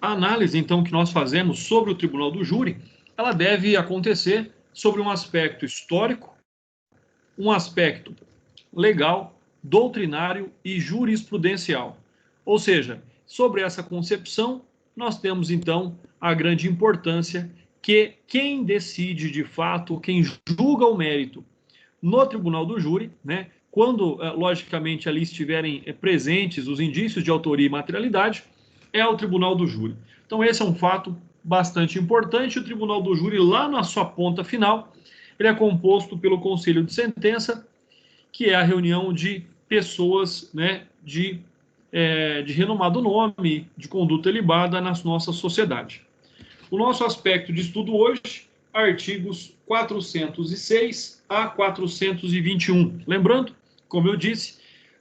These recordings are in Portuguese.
A análise, então, que nós fazemos sobre o tribunal do júri, ela deve acontecer sobre um aspecto histórico, um aspecto legal, doutrinário e jurisprudencial. Ou seja, sobre essa concepção, nós temos então a grande importância que quem decide de fato, quem julga o mérito no tribunal do júri, né, quando, logicamente, ali estiverem presentes os indícios de autoria e materialidade, é o tribunal do júri. Então, esse é um fato bastante importante. O tribunal do júri, lá na sua ponta final, ele é composto pelo conselho de sentença, que é a reunião de pessoas, né, de renomado nome, de conduta ilibada na nossa sociedade. O nosso aspecto de estudo hoje, artigos 406 a 421. Lembrando, como eu disse,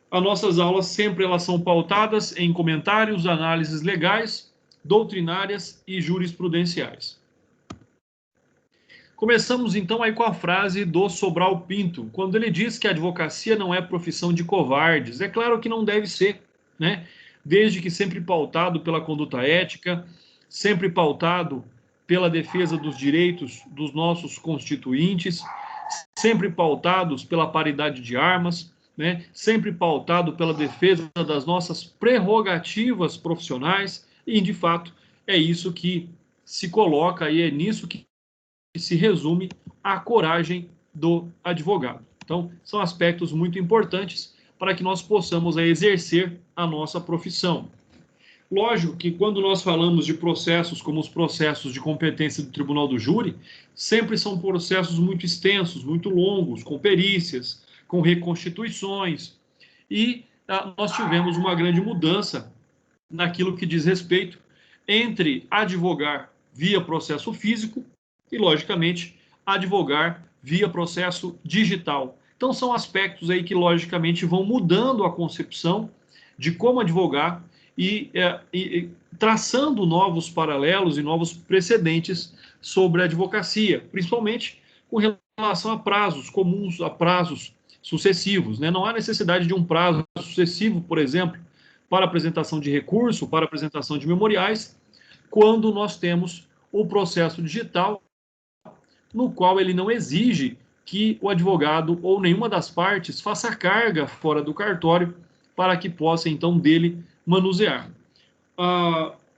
as nossas aulas sempre elas são pautadas em comentários, análises legais, doutrinárias e jurisprudenciais. Começamos então aí com a frase do Sobral Pinto, quando ele diz que a advocacia não é profissão de covardes. É claro que não deve ser, né? Desde que sempre pautado pela conduta ética, sempre pautado pela defesa dos direitos dos nossos constituintes, sempre pautados pela paridade de armas, né? Sempre pautado pela defesa das nossas prerrogativas profissionais, e de fato é isso que se coloca e é nisso que se resume a coragem do advogado. Então, são aspectos muito importantes para que nós possamos exercer a nossa profissão. Lógico que quando nós falamos de processos como os processos de competência do Tribunal do Júri, sempre são processos muito extensos, muito longos, com perícias, com reconstituições, e nós tivemos uma grande mudança naquilo que diz respeito entre advogar via processo físico e, logicamente, advogar via processo digital. Então, são aspectos aí que, logicamente, vão mudando a concepção de como advogar e traçando novos paralelos e novos precedentes sobre a advocacia, principalmente com relação a prazos comuns, a prazos sucessivos, né? Não há necessidade de um prazo sucessivo, por exemplo, para apresentação de recurso, para apresentação de memoriais, quando nós temos o processo digital, no qual ele não exige que o advogado ou nenhuma das partes faça carga fora do cartório para que possa, então, dele manusear.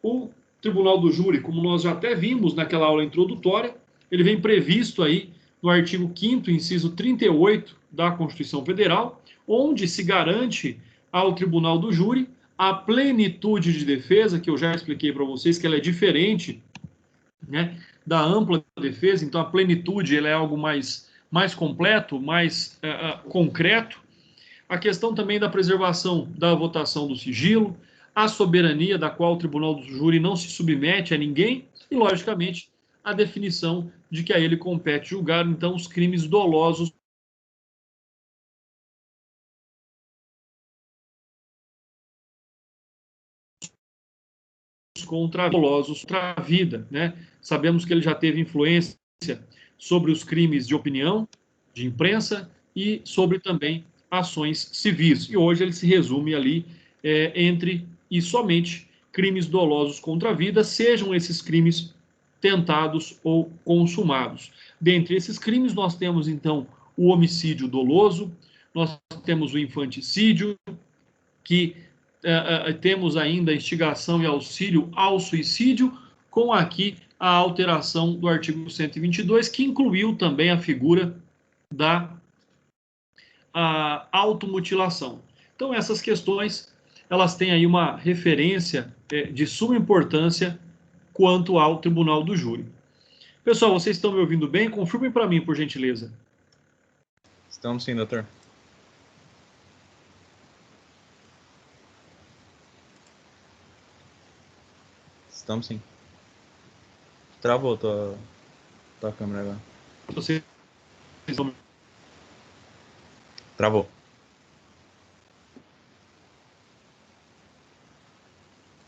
O Tribunal do Júri, como nós já até vimos naquela aula introdutória, ele vem previsto aí no artigo 5º, inciso 38 da Constituição Federal, onde se garante ao Tribunal do Júri a plenitude de defesa, que eu já expliquei para vocês que ela é diferente, né, da ampla defesa. Então, a plenitude ela é algo mais completo, mais concreto. A questão também da preservação da votação do sigilo, a soberania da qual o Tribunal do Júri não se submete a ninguém e, logicamente, a definição de que a ele compete julgar, então, os crimes dolosos contra a vida, né? Sabemos que ele já teve influência sobre os crimes de opinião, de imprensa e sobre também ações civis. E hoje ele se resume ali entre e somente crimes dolosos contra a vida, sejam esses crimes tentados ou consumados. Dentre esses crimes, nós temos, então, o homicídio doloso, nós temos o infanticídio, que temos ainda a instigação e auxílio ao suicídio, com aqui a alteração do artigo 122, que incluiu também a figura da automutilação. Então, essas questões, elas têm aí uma referência de suma importância quanto ao Tribunal do Júri. Pessoal, vocês estão me ouvindo bem? Confirmem para mim, por gentileza. Estamos sim, doutor. Estamos sim. Travou tua câmera agora. Vocês estão... Travou.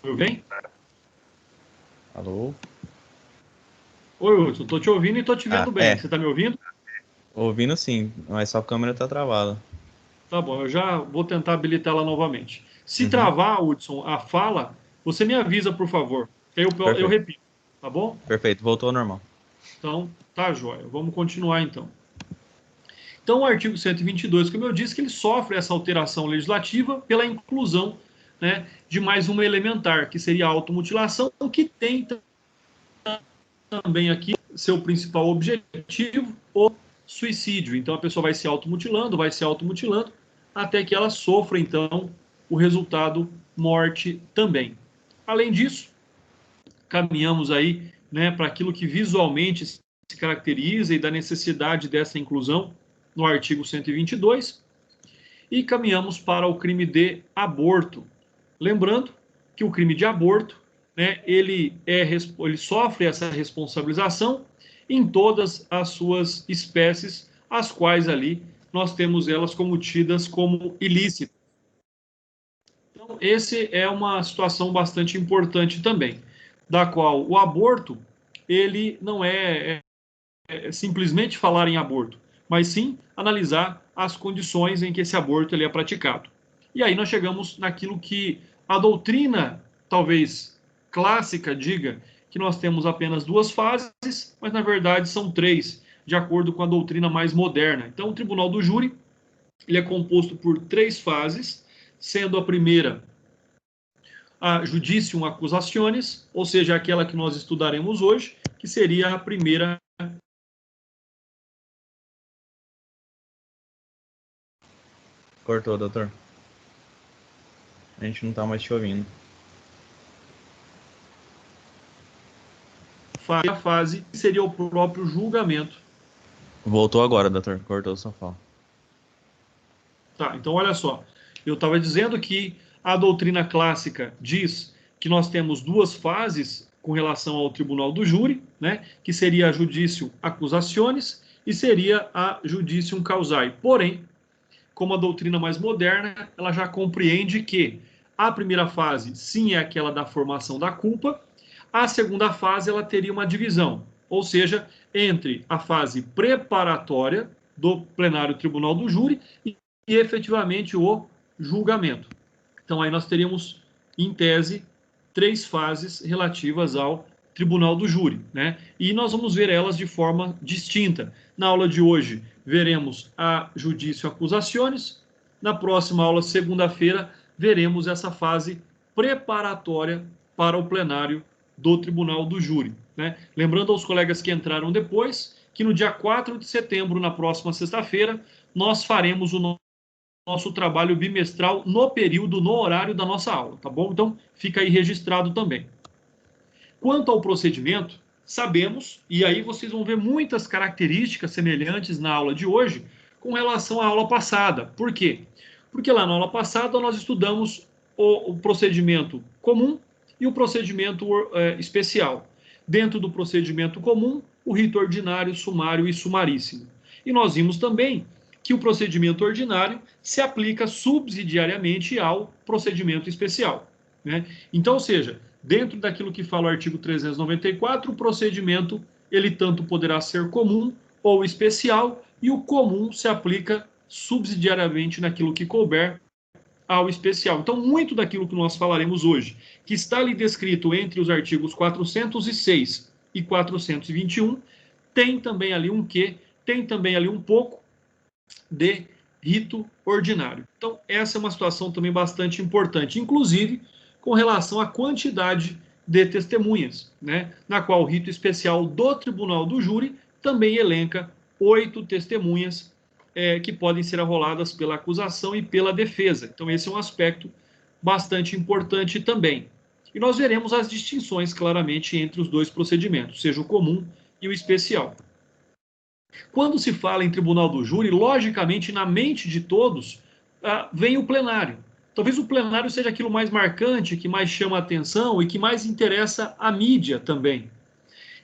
Me ouvem? Alô? Oi, Hudson, estou te ouvindo e estou te vendo bem. Você está me ouvindo? Ouvindo sim, mas só a câmera está travada. Tá bom, eu já vou tentar habilitá-la novamente. Se travar, Hudson, a fala, você me avisa, por favor. Eu repito, tá bom? Perfeito, voltou ao normal. Então, tá joia. Vamos continuar, então. Então, o artigo 122, como eu disse, que ele sofre essa alteração legislativa pela inclusão, né, de mais uma elementar, que seria a automutilação, que tem também aqui seu principal objetivo, o suicídio. Então, a pessoa vai se automutilando, até que ela sofra, então, o resultado morte também. Além disso, caminhamos aí, né, para aquilo que visualmente se caracteriza e da necessidade dessa inclusão no artigo 122, e caminhamos para o crime de aborto. Lembrando que o crime de aborto, né, ele sofre essa responsabilização em todas as suas espécies, as quais ali nós temos elas como tidas como ilícitas. Então, esse é uma situação bastante importante também, da qual o aborto, ele não é simplesmente falar em aborto, mas sim analisar as condições em que esse aborto ele é praticado. E aí nós chegamos naquilo que a doutrina, talvez clássica, diga que nós temos apenas duas fases, mas na verdade são três, de acordo com a doutrina mais moderna. Então, o tribunal do júri ele é composto por três fases, sendo a primeira a judicium accusationis, ou seja, aquela que nós estudaremos hoje, que seria a primeira. Cortou, doutor. A gente não tá mais te ouvindo. A fase que seria o próprio julgamento. Voltou agora, doutor. Cortou sua fala. Tá, então olha só. Eu estava dizendo que a doutrina clássica diz que nós temos duas fases com relação ao tribunal do júri, né? Que seria a judicium accusationis e seria a judicium causae. Porém, como a doutrina mais moderna, ela já compreende que a primeira fase, sim, é aquela da formação da culpa. A segunda fase, ela teria uma divisão, ou seja, entre a fase preparatória do plenário tribunal do júri e efetivamente o julgamento. Então, aí nós teríamos, em tese, três fases relativas ao tribunal do júri, né? E nós vamos ver elas de forma distinta. Na aula de hoje, veremos a judício accusationis. Na próxima aula, segunda-feira, veremos essa fase preparatória para o plenário do tribunal do júri, né? Lembrando aos colegas que entraram depois, que no dia 4 de setembro, na próxima sexta-feira, nós faremos o nosso trabalho bimestral no período, no horário da nossa aula, tá bom? Então, fica aí registrado também. Quanto ao procedimento, sabemos, e aí vocês vão ver muitas características semelhantes na aula de hoje com relação à aula passada. Por quê? Porque lá na aula passada nós estudamos o procedimento comum e o procedimento especial. Dentro do procedimento comum, o rito ordinário, sumário e sumaríssimo. E nós vimos também que o procedimento ordinário se aplica subsidiariamente ao procedimento especial, né? Então, ou seja, dentro daquilo que fala o artigo 394, o procedimento ele tanto poderá ser comum ou especial, e o comum se aplica subsidiariamente naquilo que couber ao especial. Então, muito daquilo que nós falaremos hoje, que está ali descrito entre os artigos 406 e 421, tem também ali um quê? Tem também ali um pouco de rito ordinário. Então, essa é uma situação também bastante importante, inclusive com relação à quantidade de testemunhas, né? Na qual o rito especial do tribunal do júri também elenca 8 testemunhas que podem ser arroladas pela acusação e pela defesa. Então, esse é um aspecto bastante importante também. E nós veremos as distinções claramente entre os dois procedimentos, seja o comum e o especial. Quando se fala em tribunal do júri, logicamente, na mente de todos, vem o plenário. Talvez o plenário seja aquilo mais marcante, que mais chama a atenção e que mais interessa a mídia também.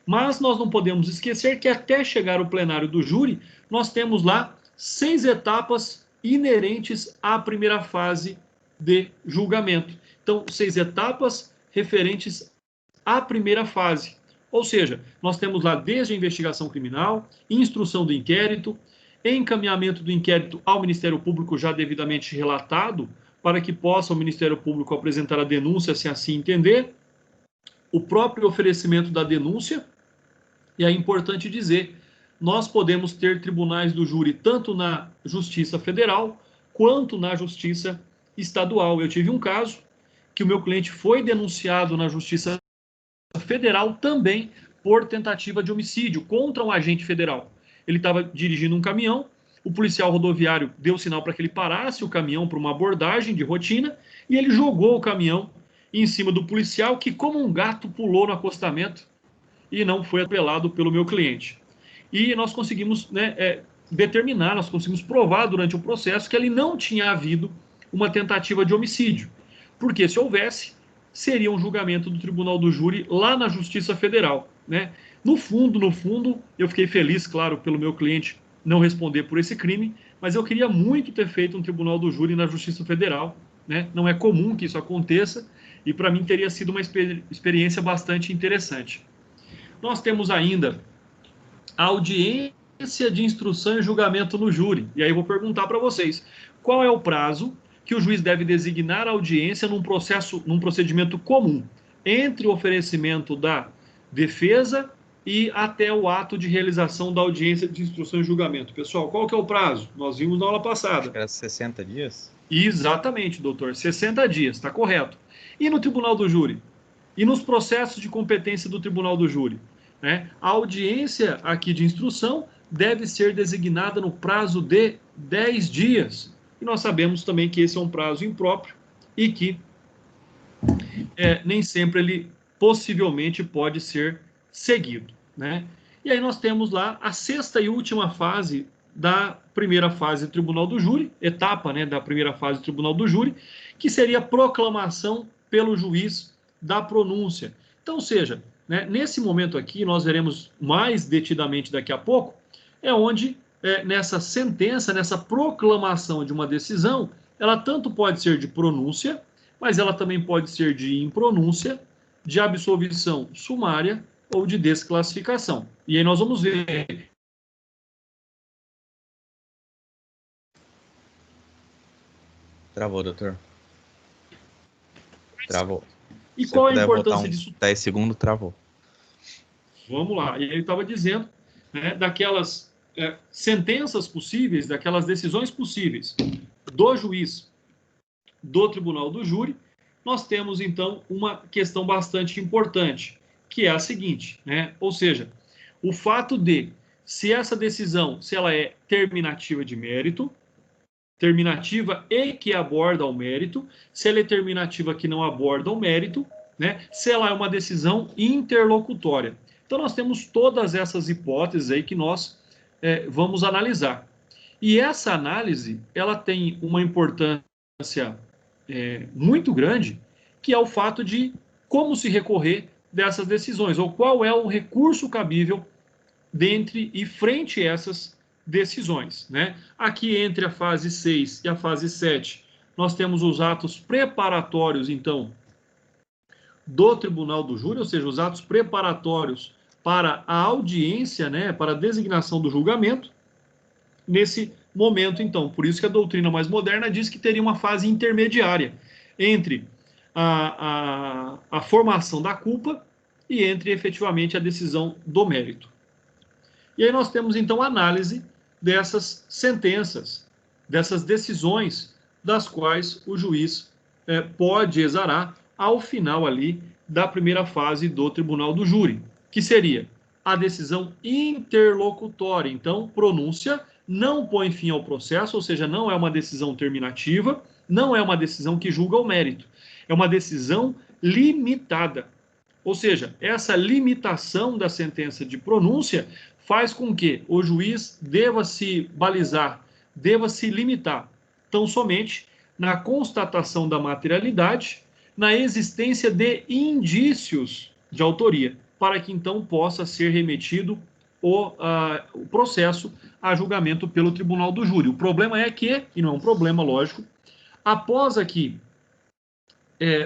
Mas nós não podemos esquecer que até chegar o plenário do júri, nós temos lá 6 etapas inerentes à primeira fase de julgamento. Então, 6 etapas referentes à primeira fase. Ou seja, nós temos lá desde a investigação criminal, instrução do inquérito, encaminhamento do inquérito ao Ministério Público já devidamente relatado, para que possa o Ministério Público apresentar a denúncia, se assim entender, o próprio oferecimento da denúncia, e é importante dizer, nós podemos ter tribunais do júri tanto na Justiça Federal quanto na Justiça Estadual. Eu tive um caso que o meu cliente foi denunciado na Justiça Federal também por tentativa de homicídio contra um agente federal. Ele estava dirigindo um caminhão, o policial rodoviário deu sinal para que ele parasse o caminhão para uma abordagem de rotina e ele jogou o caminhão em cima do policial que, como um gato, pulou no acostamento e não foi atropelado pelo meu cliente. E nós conseguimos determinar, nós conseguimos provar durante o processo que ele não tinha havido uma tentativa de homicídio. Porque se houvesse, seria um julgamento do Tribunal do Júri lá na Justiça Federal, né? No fundo, eu fiquei feliz, claro, pelo meu cliente não responder por esse crime, mas eu queria muito ter feito um Tribunal do Júri na Justiça Federal, né? Não é comum que isso aconteça, e para mim teria sido uma experiência bastante interessante. Nós temos ainda a audiência de instrução e julgamento no júri. E aí eu vou perguntar para vocês, qual é o prazo que o juiz deve designar a audiência num procedimento comum, entre o oferecimento da defesa e até o ato de realização da audiência de instrução e julgamento? Pessoal, qual que é o prazo? Nós vimos na aula passada. Acho que era 60 dias? Exatamente, doutor. 60 dias, está correto. E no Tribunal do Júri? E nos processos de competência do Tribunal do Júri? Né? A audiência aqui de instrução deve ser designada no prazo de 10 dias. E nós sabemos também que esse é um prazo impróprio e que nem sempre ele possivelmente pode ser seguido, né? E aí nós temos lá a sexta e última fase da primeira fase do Tribunal do Júri, etapa, né, da primeira fase do Tribunal do Júri, que seria a proclamação pelo juiz da pronúncia. Então, ou seja, né, nesse momento aqui, nós veremos mais detidamente daqui a pouco, é onde, nessa sentença, nessa proclamação de uma decisão, ela tanto pode ser de pronúncia, mas ela também pode ser de impronúncia, de absolvição sumária ou de desclassificação. E aí nós vamos ver. Travou, doutor. Travou. E qual é a importância disso? 10 segundos, travou. Vamos lá. E aí eu estava dizendo, né, daquelas sentenças possíveis, daquelas decisões possíveis do juiz do Tribunal do Júri, nós temos, então, uma questão bastante importante, que é a seguinte, né? Ou seja, o fato de, se essa decisão, se ela é terminativa de mérito, terminativa e que aborda o mérito, se ela é terminativa que não aborda o mérito, né? Se ela é uma decisão interlocutória. Então, nós temos todas essas hipóteses aí que nós vamos analisar. E essa análise, ela tem uma importância muito grande, que é o fato de como se recorrer dessas decisões, ou qual é o recurso cabível dentre e frente a essas decisões, né? Aqui entre a fase 6 e a fase 7, nós temos os atos preparatórios, então, do Tribunal do Júri, ou seja, os atos preparatórios para a audiência, né, para a designação do julgamento, nesse momento, então. Por isso que a doutrina mais moderna diz que teria uma fase intermediária entre a formação da culpa e entre, efetivamente, a decisão do mérito. E aí nós temos, então, a análise dessas sentenças, dessas decisões das quais o juiz pode exarar ao final ali da primeira fase do Tribunal do Júri, que seria a decisão interlocutória. Então, pronúncia não põe fim ao processo, ou seja, não é uma decisão terminativa, não é uma decisão que julga o mérito, é uma decisão limitada. Ou seja, essa limitação da sentença de pronúncia faz com que o juiz deva se balizar, deva se limitar tão somente na constatação da materialidade, na existência de indícios de autoria, para que então possa ser remetido o processo a julgamento pelo Tribunal do Júri. O problema é que, e não é um problema, lógico, após aqui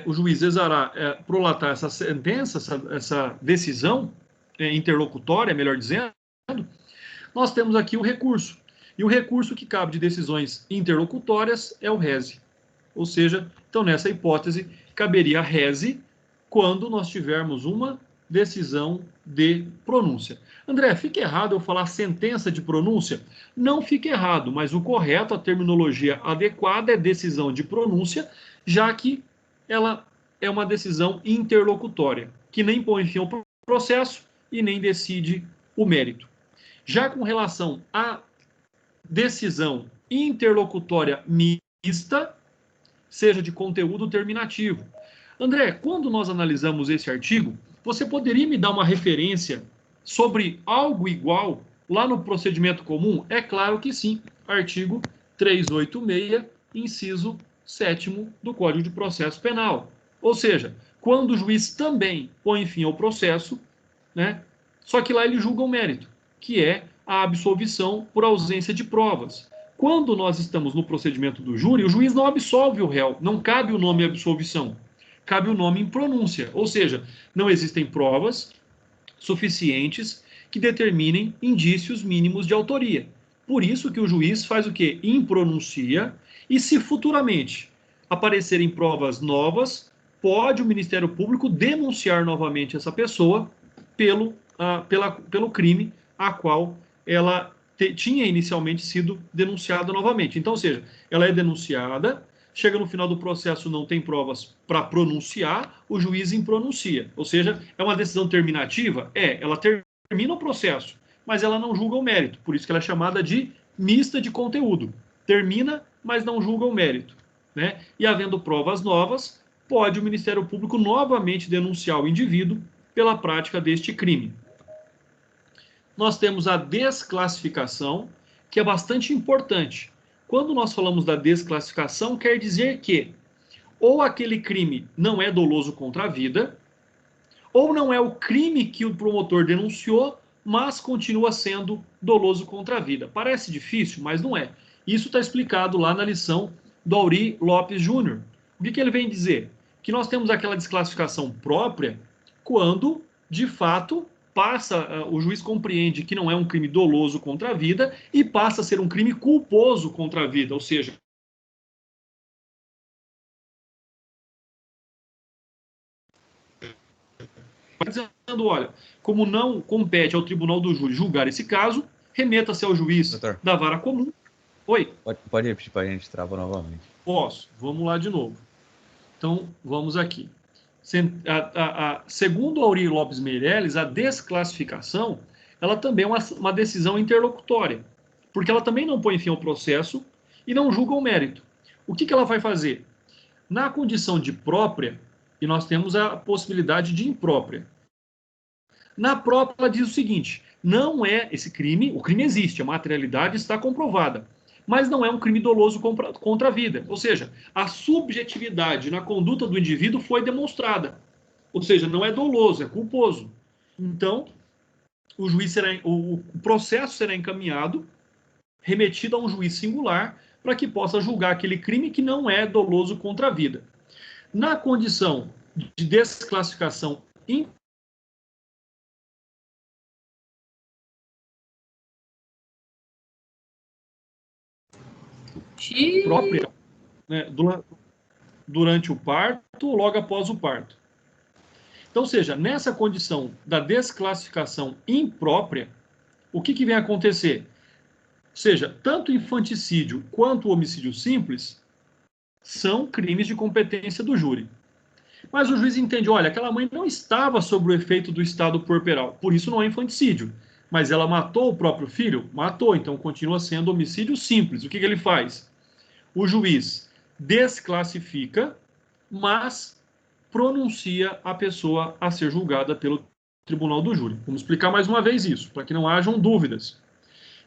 o juiz exarar, prolatar essa sentença, essa decisão interlocutória, melhor dizendo, nós temos aqui o recurso. E o recurso que cabe de decisões interlocutórias é o rese. Ou seja, então nessa hipótese, caberia a rese quando nós tivermos uma decisão de pronúncia. André, fica errado eu falar sentença de pronúncia? Não fica errado, mas o correto, a terminologia adequada é decisão de pronúncia, já que ela é uma decisão interlocutória, que nem põe fim ao processo e nem decide o mérito. Já com relação à decisão interlocutória mista, seja de conteúdo terminativo. André, quando nós analisamos esse artigo, você poderia me dar uma referência sobre algo igual lá no procedimento comum? É claro que sim. Artigo 386, inciso 7º do Código de Processo Penal. Ou seja, quando o juiz também põe fim ao processo, né, só que lá ele julga o mérito, que é a absolvição por ausência de provas. Quando nós estamos no procedimento do júri, o juiz não absolve o réu, não cabe o nome absolvição, cabe o nome em pronúncia, ou seja, não existem provas suficientes que determinem indícios mínimos de autoria. Por isso que o juiz faz o quê? Impronuncia, e se futuramente aparecerem provas novas, pode o Ministério Público denunciar novamente essa pessoa pelo crime a qual ela tinha inicialmente sido denunciada novamente. Então, ou seja, ela é denunciada, chega no final do processo, não tem provas para pronunciar, o juiz impronuncia. Ou seja, é uma decisão terminativa? Ela termina o processo, mas ela não julga o mérito. Por isso que ela é chamada de mista de conteúdo. Termina, mas não julga o mérito, né? E havendo provas novas, pode o Ministério Público novamente denunciar o indivíduo pela prática deste crime. Nós temos a desclassificação, que é bastante importante. Quando nós falamos da desclassificação, quer dizer que ou aquele crime não é doloso contra a vida, ou não é o crime que o promotor denunciou, mas continua sendo doloso contra a vida. Parece difícil, mas não é. Isso está explicado lá na lição do Aury Lopes Júnior. O que ele vem dizer? Que nós temos aquela desclassificação própria quando, de fato, o juiz compreende que não é um crime doloso contra a vida e passa a ser um crime culposo contra a vida, ou seja, dizendo, olha, como não compete ao tribunal do júri julgar esse caso, remeta-se ao juiz da vara comum. Oi? Pode repetir para a gente, trava novamente. Posso. Vamos lá de novo. Então, vamos aqui. Segundo Aury Lopes Meirelles, a desclassificação ela também é uma decisão interlocutória, porque ela também não põe fim ao processo e não julga o mérito. O que ela vai fazer? Na condição de própria, e nós temos a possibilidade de imprópria. Na própria, ela diz o seguinte: não é esse crime, o crime existe, a materialidade está comprovada, mas não é um crime doloso contra a vida. Ou seja, a subjetividade na conduta do indivíduo foi demonstrada. Ou seja, não é doloso, é culposo. Então, o processo será encaminhado, remetido a um juiz singular, para que possa julgar aquele crime que não é doloso contra a vida. Na condição de desclassificação própria, né, durante o parto ou logo após o parto. Então, ou seja, nessa condição da desclassificação imprópria, o que vem a acontecer? Ou seja, tanto o infanticídio quanto o homicídio simples são crimes de competência do júri. Mas o juiz entende, olha, aquela mãe não estava sob o efeito do estado puerperal, por isso não é infanticídio. Mas ela matou o próprio filho? Matou, então continua sendo homicídio simples. O que ele faz? O juiz desclassifica, mas pronuncia a pessoa a ser julgada pelo tribunal do júri. Vamos explicar mais uma vez isso, para que não hajam dúvidas.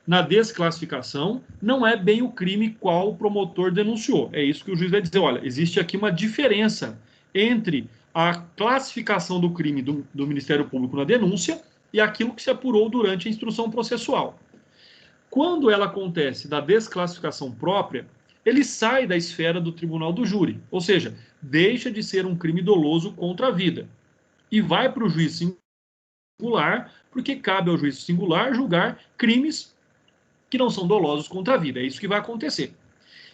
Na desclassificação, não é bem o crime qual o promotor denunciou. É isso que o juiz vai dizer. Olha, existe aqui uma diferença entre a classificação do crime do Ministério Público na denúncia e aquilo que se apurou durante a instrução processual. Quando ela acontece da desclassificação própria, ele sai da esfera do tribunal do júri, ou seja, deixa de ser um crime doloso contra a vida e vai para o juiz singular, porque cabe ao juiz singular julgar crimes que não são dolosos contra a vida. É isso que vai acontecer.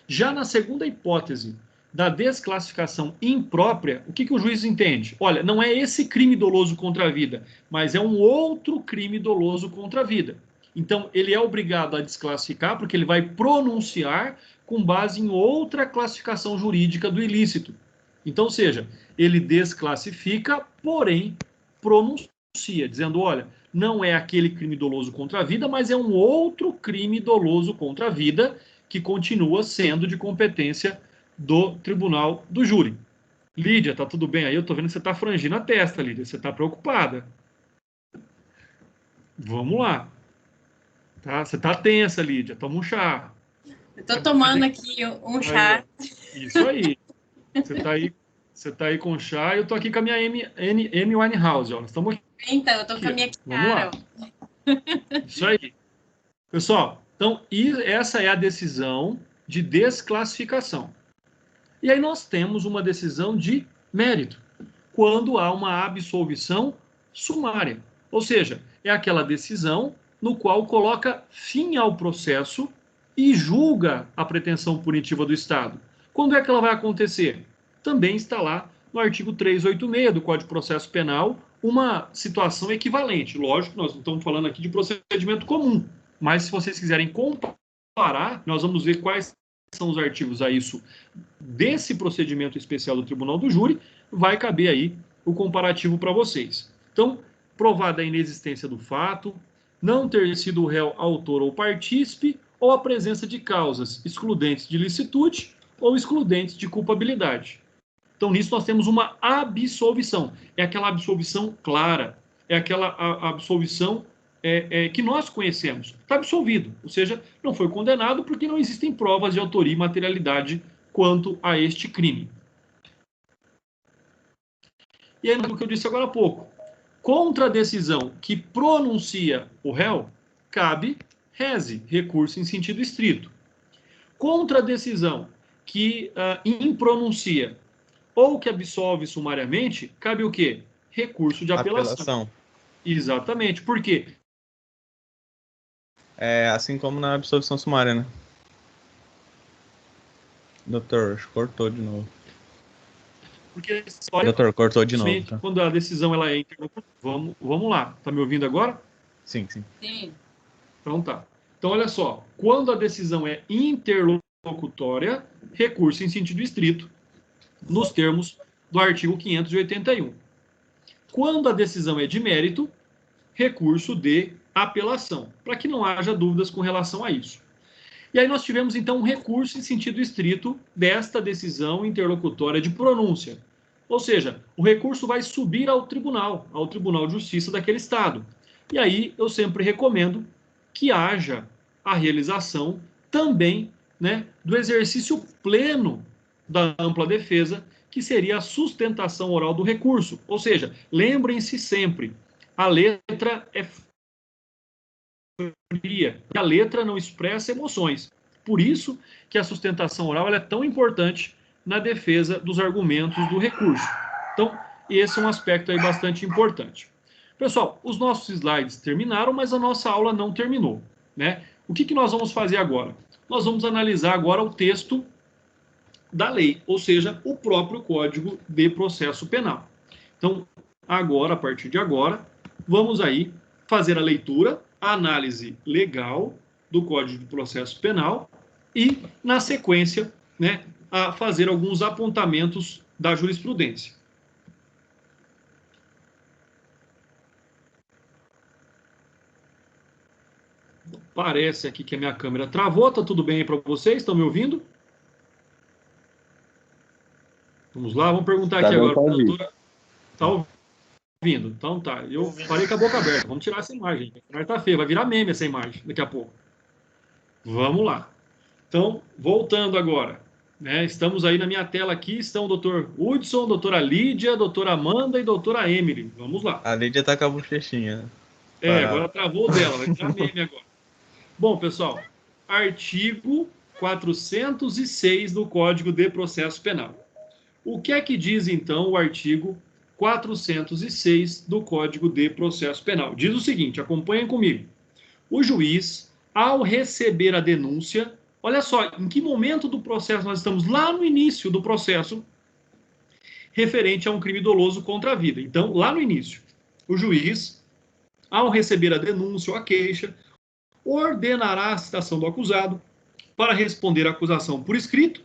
Já na segunda hipótese, da desclassificação imprópria, o que o juiz entende? Olha, não é esse crime doloso contra a vida, mas é um outro crime doloso contra a vida. Então, ele é obrigado a desclassificar, porque ele vai pronunciar com base em outra classificação jurídica do ilícito. Então, ou seja, ele desclassifica, porém pronuncia, dizendo, olha, não é aquele crime doloso contra a vida, mas é um outro crime doloso contra a vida que continua sendo de competência do tribunal do júri. Lídia, tá tudo bem aí? Eu tô vendo que você tá frangindo a testa, Lídia. Você tá preocupada. Vamos lá. Tá? Você tá tensa, Lídia. Toma um chá. Eu tô tomando aqui um chá. Isso aí. Você tá aí com chá e eu tô aqui com a minha Amy Winehouse, ó. Nós estamos aqui. Então, eu tô com a minha Vamos lá. Isso aí. Pessoal, então essa é a decisão de desclassificação. E aí nós temos uma decisão de mérito, quando há uma absolvição sumária. Ou seja, é aquela decisão no qual coloca fim ao processo e julga a pretensão punitiva do Estado. Quando é que ela vai acontecer? Também está lá no artigo 386 do Código de Processo Penal uma situação equivalente. Lógico, nós não estamos falando aqui de procedimento comum, mas se vocês quiserem comparar, nós vamos ver quais são os artigos a isso desse procedimento especial do Tribunal do Júri, vai caber aí o comparativo para vocês. Então, provada a inexistência do fato, não ter sido o réu autor ou partícipe, ou a presença de causas excludentes de licitude ou excludentes de culpabilidade. Então, nisso nós temos uma absolvição. É aquela absolvição clara, é aquela absolvição que nós conhecemos. Está absolvido, ou seja, não foi condenado porque não existem provas de autoria e materialidade quanto a este crime. E aí, o que eu disse agora há pouco, contra a decisão que pronuncia o réu, cabe rese, recurso em sentido estrito. Contra a decisão que impronuncia ou que absolve sumariamente, cabe o quê? Recurso de apelação. Exatamente. Por quê? Assim como na absolvição sumária, né? Doutor, cortou de novo. Porque a história, doutor, cortou de novo. Tá? Quando a decisão ela é interlocutória. Vamos lá. Tá me ouvindo agora? Sim. Sim. Então tá. Então olha só. Quando a decisão é interlocutória, recurso em sentido estrito, nos termos do artigo 581. Quando a decisão é de mérito, recurso de apelação, para que não haja dúvidas com relação a isso. E aí nós tivemos, então, um recurso em sentido estrito desta decisão interlocutória de pronúncia. Ou seja, o recurso vai subir ao Tribunal de Justiça daquele Estado. E aí eu sempre recomendo que haja a realização também, né, do exercício pleno da ampla defesa, que seria a sustentação oral do recurso. Ou seja, lembrem-se sempre, a letra é fria, a letra não expressa emoções. Por isso que a sustentação oral ela é tão importante na defesa dos argumentos do recurso. Então, esse é um aspecto aí bastante importante. Pessoal, os nossos slides terminaram, mas a nossa aula não terminou, né? O que nós vamos fazer agora? Nós vamos analisar agora o texto da lei, ou seja, o próprio Código de Processo Penal. Então, agora, a partir de agora, vamos aí fazer a leitura, a análise legal do Código de Processo Penal e, na sequência, né, a fazer alguns apontamentos da jurisprudência. Parece aqui que a minha câmera travou, tá tudo bem aí para vocês? Estão me ouvindo? Vamos lá, vamos perguntar aqui agora para a doutora. Está ouvindo? Então tá. Eu parei com a boca aberta. Vamos tirar essa imagem. A imagem tá feia, vai virar meme essa imagem daqui a pouco. Vamos lá. Então, voltando agora. Né, estamos aí na minha tela aqui, estão o doutor Hudson, doutora Lídia, doutora Amanda e doutora Emily. Vamos lá. A Lídia tá com a bochechinha. Agora travou o dela, vai virar meme agora. Bom, pessoal, artigo 406 do Código de Processo Penal. O que é que diz, então, o artigo 406 do Código de Processo Penal? Diz o seguinte, acompanhem comigo. O juiz, ao receber a denúncia, Olha só, em que momento do processo nós estamos? Lá no início do processo referente a um crime doloso contra a vida. Então, lá no início, o juiz, ao receber a denúncia ou a queixa, ordenará a citação do acusado para responder à acusação por escrito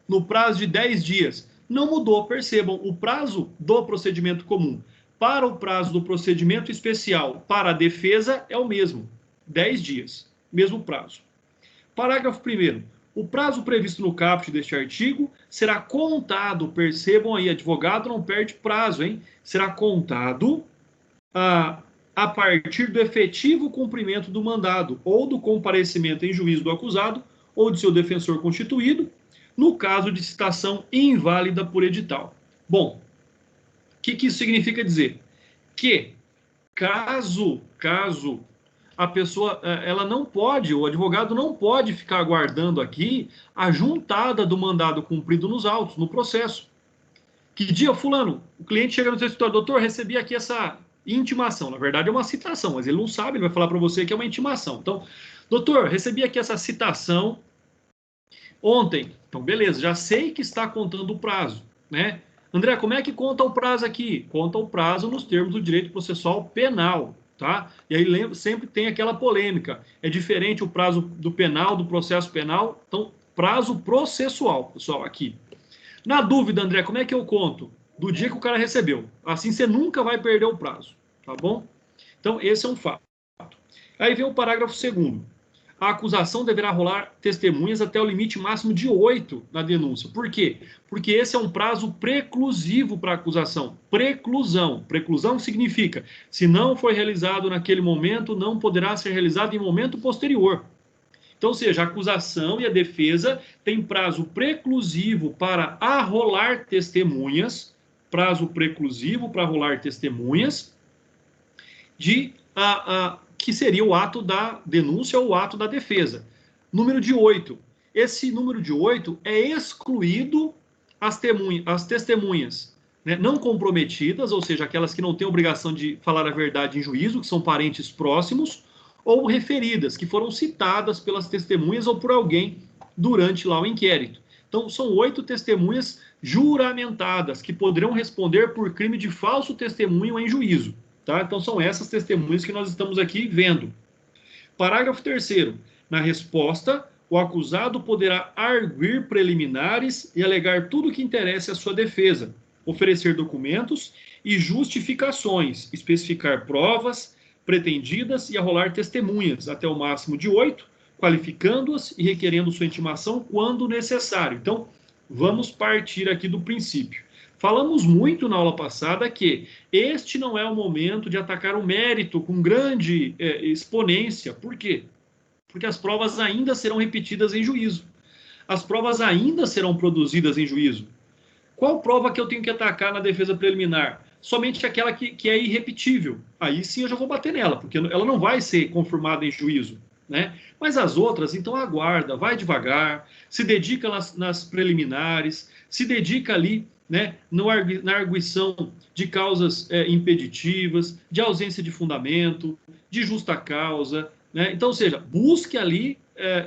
no prazo de 10 dias. Não mudou, percebam, o prazo do procedimento comum para o prazo do procedimento especial para a defesa é o mesmo, 10 dias, mesmo prazo. Parágrafo 1º. O prazo previsto no caput deste artigo será contado, percebam aí, advogado não perde prazo, hein? Será contado a partir do efetivo cumprimento do mandado ou do comparecimento em juízo do acusado ou de seu defensor constituído, no caso de citação inválida por edital. Bom, o que isso significa dizer? Que caso a pessoa, ela não pode, o advogado não pode ficar aguardando aqui a juntada do mandado cumprido nos autos, no processo. Que dia, fulano, o cliente chega no seu escritório, doutor, recebi aqui essa intimação. Na verdade é uma citação, mas ele não sabe, ele vai falar para você que é uma intimação. Então, doutor, recebi aqui essa citação ontem. Então, beleza, já sei que está contando o prazo, né? André, como é que conta o prazo aqui? Conta o prazo nos termos do direito processual penal, tá? E aí sempre tem aquela polêmica. É diferente o prazo do penal, do processo penal. Então, prazo processual, pessoal, aqui. Na dúvida, André, como é que eu conto? Do dia que o cara recebeu. Assim você nunca vai perder o prazo, tá bom? Então, esse é um fato. Aí vem o parágrafo 2º. A acusação deverá rolar testemunhas até o limite máximo de 8 na denúncia. Por quê? Porque esse é um prazo preclusivo para a acusação. Preclusão. Preclusão significa, se não foi realizado naquele momento, não poderá ser realizado em momento posterior. Então, ou seja, a acusação e a defesa têm prazo preclusivo para arrolar testemunhas, prazo preclusivo para arrolar testemunhas, que seria o ato da denúncia ou o ato da defesa. Número de 8. Esse número de 8 é excluído as testemunhas, né, não comprometidas, ou seja, aquelas que não têm obrigação de falar a verdade em juízo, que são parentes próximos, ou referidas, que foram citadas pelas testemunhas ou por alguém durante lá o inquérito. Então, são 8 testemunhas juramentadas, que poderão responder por crime de falso testemunho em juízo. Tá? Então, são essas testemunhas que nós estamos aqui vendo. Parágrafo 3º. Na resposta, o acusado poderá arguir preliminares e alegar tudo o que interesse à sua defesa, oferecer documentos e justificações, especificar provas pretendidas e arrolar testemunhas, até o máximo de 8, qualificando-as e requerendo sua intimação quando necessário. Então, vamos partir aqui do princípio. Falamos muito na aula passada que este não é o momento de atacar o mérito com grande exponência. Por quê? Porque as provas ainda serão repetidas em juízo. As provas ainda serão produzidas em juízo. Qual prova que eu tenho que atacar na defesa preliminar? Somente aquela que é irrepetível. Aí sim eu já vou bater nela, porque ela não vai ser confirmada em juízo, né? Mas as outras, então aguarda, vai devagar, se dedica nas preliminares, se dedica ali, né, na arguição de causas impeditivas, de ausência de fundamento, de justa causa, né? Então, ou seja, busque ali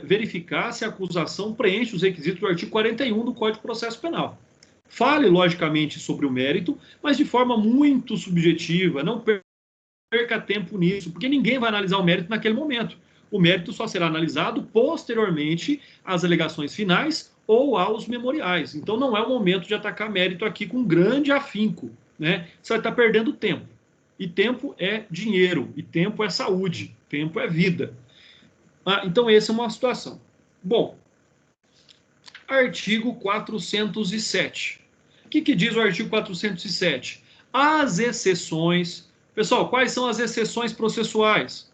verificar se a acusação preenche os requisitos do artigo 41 do Código de Processo Penal. Fale, logicamente, sobre o mérito, mas de forma muito subjetiva, não perca tempo nisso, porque ninguém vai analisar o mérito naquele momento. O mérito só será analisado posteriormente às alegações finais ou aos memoriais. Então, não é o momento de atacar mérito aqui com grande afinco, né? Você vai estar perdendo tempo. E tempo é dinheiro, e tempo é saúde, tempo é vida. Então, essa é uma situação. Bom, artigo 407. O que diz o artigo 407? As exceções... Pessoal, quais são as exceções processuais?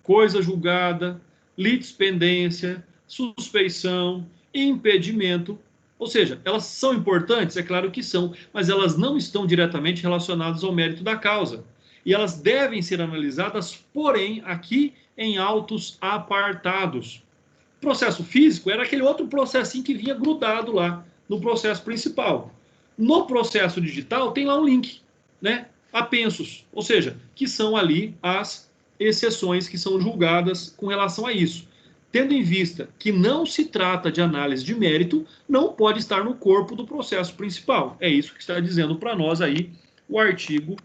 Coisa julgada, litispendência, suspeição, impedimento. Ou seja, elas são importantes? É claro que são, mas elas não estão diretamente relacionadas ao mérito da causa. E elas devem ser analisadas, porém, aqui em autos apartados. Processo físico era aquele outro processinho que vinha grudado lá no processo principal. No processo digital tem lá um link, né? Apensos, ou seja, que são ali as exceções que são julgadas com relação a isso. tendo em vista que não se trata de análise de mérito, não pode estar no corpo do processo principal. É isso que está dizendo para nós aí o artigo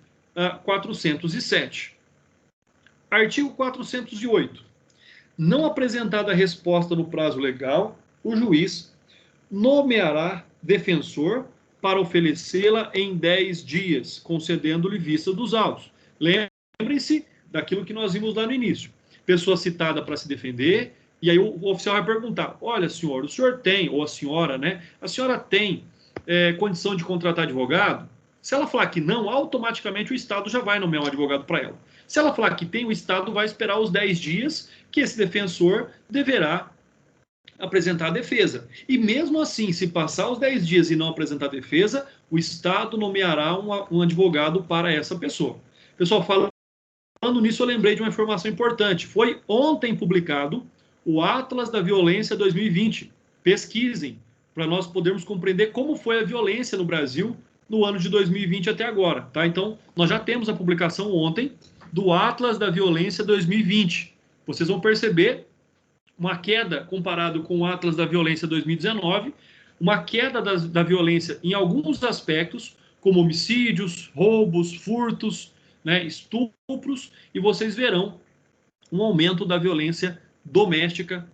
407. Artigo 408. Não apresentada a resposta no prazo legal, o juiz nomeará defensor para oferecê-la em 10 dias, concedendo-lhe vista dos autos. Lembrem-se daquilo que nós vimos lá no início. Pessoa citada para se defender, e aí o oficial vai perguntar, olha, senhor, o senhor tem, ou a senhora, né? A senhora tem condição de contratar advogado? Se ela falar que não, automaticamente o Estado já vai nomear um advogado para ela. Se ela falar que tem, o Estado vai esperar os 10 dias que esse defensor deverá apresentar a defesa. E mesmo assim, se passar os 10 dias e não apresentar a defesa, o Estado nomeará um advogado para essa pessoa. Pessoal, falando nisso, eu lembrei de uma informação importante. Foi ontem publicado o Atlas da Violência 2020. Pesquisem, para nós podermos compreender como foi a violência no Brasil no ano de 2020 até agora. Tá? Então, nós já temos a publicação ontem do Atlas da Violência 2020. Vocês vão perceber uma queda comparado com o Atlas da Violência 2019, uma queda da violência em alguns aspectos, como homicídios, roubos, furtos, né, estupros, e vocês verão um aumento da violência doméstica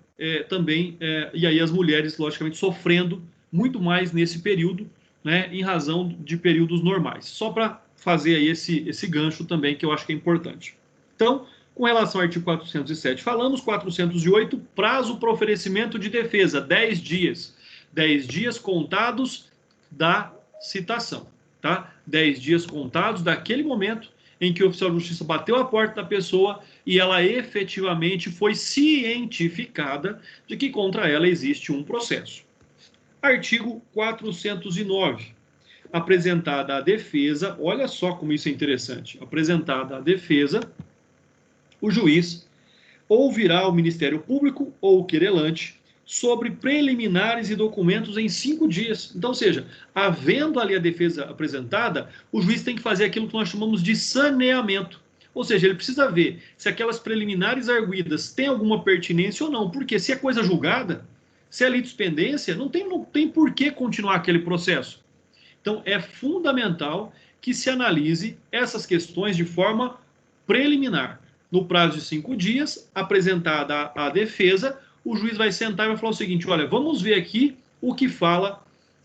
também, e aí as mulheres, logicamente, sofrendo muito mais nesse período, né, em razão de períodos normais. Só para fazer aí esse gancho também, que eu acho que é importante. Então, com relação ao artigo 407, falamos. 408, prazo para oferecimento de defesa, 10 dias. 10 dias contados da citação, tá? 10 dias contados daquele momento em que o oficial de justiça bateu a porta da pessoa e ela efetivamente foi cientificada de que contra ela existe um processo. Artigo 409. Apresentada a defesa, olha só como isso é interessante. Apresentada a defesa, o juiz ouvirá o Ministério Público ou o querelante sobre preliminares e documentos em 5 dias. Então, ou seja, havendo ali a defesa apresentada, o juiz tem que fazer aquilo que nós chamamos de saneamento. Ou seja, ele precisa ver se aquelas preliminares arguidas têm alguma pertinência ou não. Porque se é coisa julgada, se é litispendência, não tem por que continuar aquele processo. Então, é fundamental que se analise essas questões de forma preliminar. No prazo de 5 dias, apresentada a defesa, o juiz vai sentar e vai falar o seguinte, olha, vamos ver aqui o que fala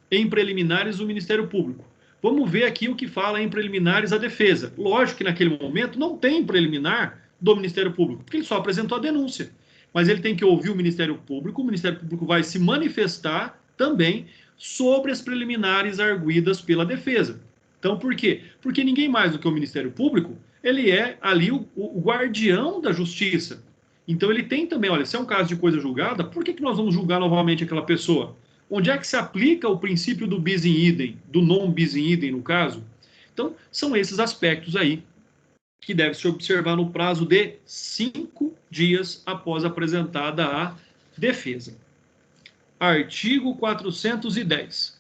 em preliminares o Ministério Público. Vamos ver aqui o que fala em preliminares a defesa. Lógico que naquele momento não tem preliminar do Ministério Público, porque ele só apresentou a denúncia. Mas ele tem que ouvir o Ministério Público vai se manifestar também sobre as preliminares arguidas pela defesa. Então, por quê? Porque ninguém mais do que o Ministério Público, ele é ali o guardião da justiça. Então, ele tem também, olha, se é um caso de coisa julgada, por que nós vamos julgar novamente aquela pessoa? Onde é que se aplica o princípio do bis in idem, do non bis in idem, no caso? Então, são esses aspectos aí que deve se observar no prazo de 5 dias após apresentada a defesa. Artigo 410.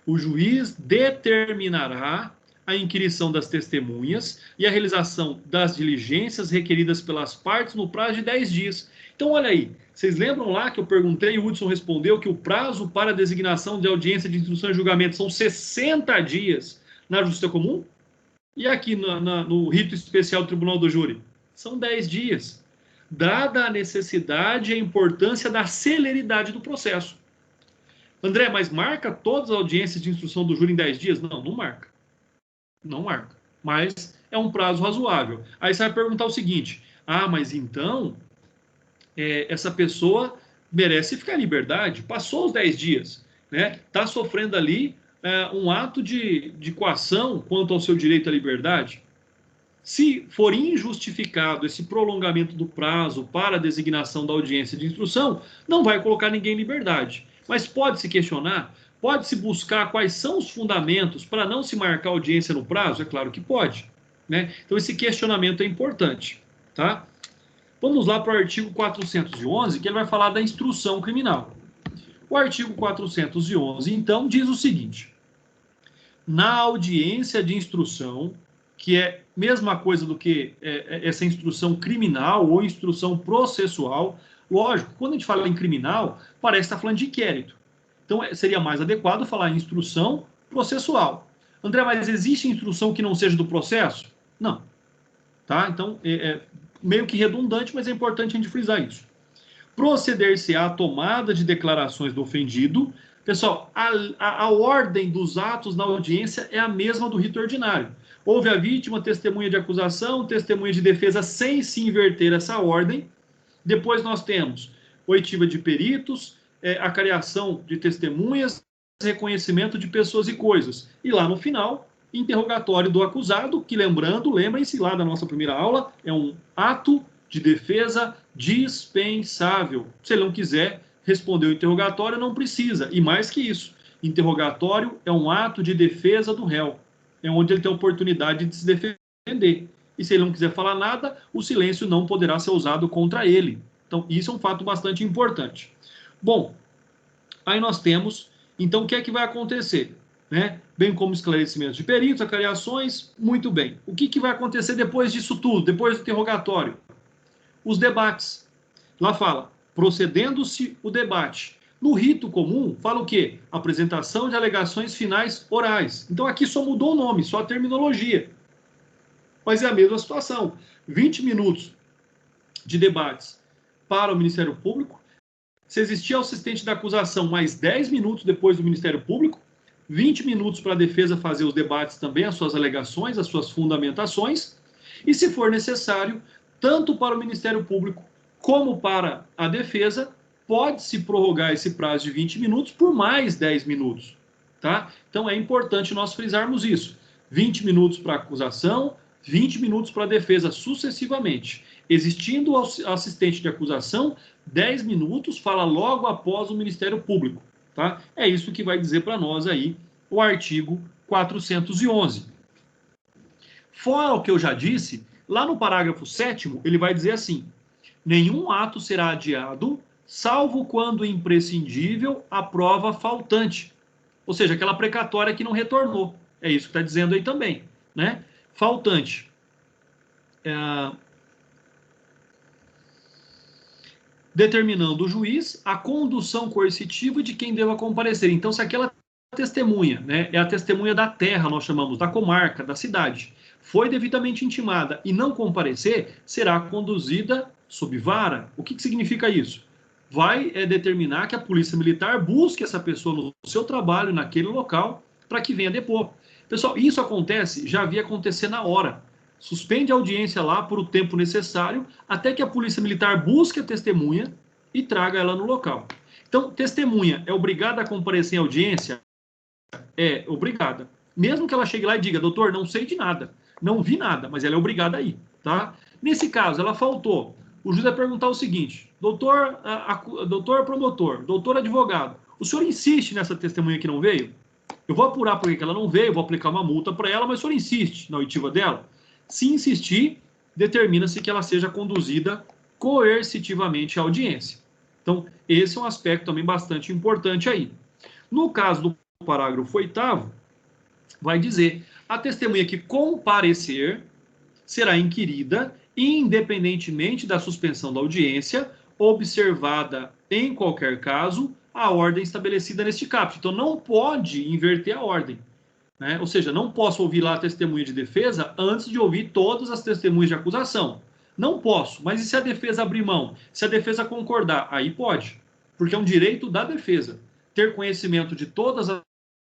O juiz determinará a inquirição das testemunhas e a realização das diligências requeridas pelas partes no prazo de 10 dias. Então, olha aí, vocês lembram lá que eu perguntei e o Hudson respondeu que o prazo para a designação de audiência de instrução e julgamento são 60 dias na Justiça Comum? E aqui no rito especial do Tribunal do Júri? São 10 dias. Dada a necessidade e a importância da celeridade do processo. André, mas marca todas as audiências de instrução do júri em 10 dias? Não, não marca. Não marca. Mas é um prazo razoável. Aí você vai perguntar o seguinte, mas então essa pessoa merece ficar em liberdade? Passou os 10 dias, né? Está sofrendo ali um ato de coação quanto ao seu direito à liberdade? Se for injustificado esse prolongamento do prazo para a designação da audiência de instrução, não vai colocar ninguém em liberdade. Mas pode-se questionar, pode-se buscar quais são os fundamentos para não se marcar audiência no prazo? É claro que pode, né? Então esse questionamento é importante, tá? Vamos lá para o artigo 411, que ele vai falar da instrução criminal. O artigo 411, então, diz o seguinte: na audiência de instrução, que é a mesma coisa do que essa instrução criminal ou instrução processual, Lógico, quando a gente fala em criminal, parece estar falando de inquérito. Então, seria mais adequado falar em instrução processual. André, mas existe instrução que não seja do processo? Não. Tá? Então, meio que redundante, mas é importante a gente frisar isso. Proceder-se-á à tomada de declarações do ofendido. Pessoal, a ordem dos atos na audiência é a mesma do rito ordinário. Houve a vítima, testemunha de acusação, testemunha de defesa, sem se inverter essa ordem. Depois nós temos oitiva de peritos, acariação de testemunhas, reconhecimento de pessoas e coisas. E lá no final, interrogatório do acusado, que lembrem-se lá da nossa primeira aula, é um ato de defesa dispensável. Se ele não quiser responder o interrogatório, não precisa. E mais que isso, interrogatório é um ato de defesa do réu. É onde ele tem a oportunidade de se defender. E se ele não quiser falar nada, o silêncio não poderá ser usado contra ele. Então, isso é um fato bastante importante. Bom, aí nós temos, então, o que é que vai acontecer? Né? Bem como esclarecimentos de peritos, acariações, muito bem. O que vai acontecer depois disso tudo, depois do interrogatório? Os debates. Lá fala, procedendo-se o debate. No rito comum, fala o quê? Apresentação de alegações finais orais. Então, aqui só mudou o nome, só a terminologia. Mas é a mesma situação. 20 minutos de debates para o Ministério Público. Se existir assistente da acusação, mais 10 minutos depois do Ministério Público. 20 minutos para a defesa fazer os debates também, as suas alegações, as suas fundamentações. E, se for necessário, tanto para o Ministério Público como para a defesa, pode-se prorrogar esse prazo de 20 minutos por mais 10 minutos. Tá? Então, é importante nós frisarmos isso. 20 minutos para a acusação, 20 minutos para a defesa, sucessivamente. Existindo o assistente de acusação, 10 minutos, fala logo após o Ministério Público. Tá? É isso que vai dizer para nós aí o artigo 411. Fora o que eu já disse, lá no parágrafo 7º, ele vai dizer assim: nenhum ato será adiado, salvo quando imprescindível a prova faltante. Ou seja, aquela precatória que não retornou. É isso que está dizendo aí também. Né? Faltante. Determinando o juiz a condução coercitiva de quem deva comparecer. Então, se aquela testemunha, né, é a testemunha da terra, nós chamamos, da comarca, da cidade, foi devidamente intimada e não comparecer, será conduzida sob vara. O que significa isso? Vai determinar que a polícia militar busque essa pessoa no seu trabalho, naquele local, para que venha depor. Pessoal, isso acontece, já havia acontecer na hora. Suspende a audiência lá por o tempo necessário, até que a polícia militar busque a testemunha e traga ela no local. Então, testemunha é obrigada a comparecer em audiência? É obrigada. Mesmo que ela chegue lá e diga, doutor, não sei de nada, não vi nada, mas ela é obrigada a ir, tá? Nesse caso, ela faltou. O juiz vai perguntar o seguinte: doutor promotor, doutor advogado, o senhor insiste nessa testemunha que não veio? Eu vou apurar por que ela não veio, vou aplicar uma multa para ela, mas o senhor insiste na oitiva dela? Se insistir, determina-se que ela seja conduzida coercitivamente à audiência. Então, esse é um aspecto também bastante importante aí. No caso do parágrafo 8º, vai dizer: a testemunha que comparecer será inquirida, independentemente da suspensão da audiência, observada, em qualquer caso, a ordem estabelecida neste caput. Então, não pode inverter a ordem. Né? Ou seja, não posso ouvir lá a testemunha de defesa antes de ouvir todas as testemunhas de acusação. Não posso, mas e se a defesa abrir mão? Se a defesa concordar? Aí pode, porque é um direito da defesa ter conhecimento de todas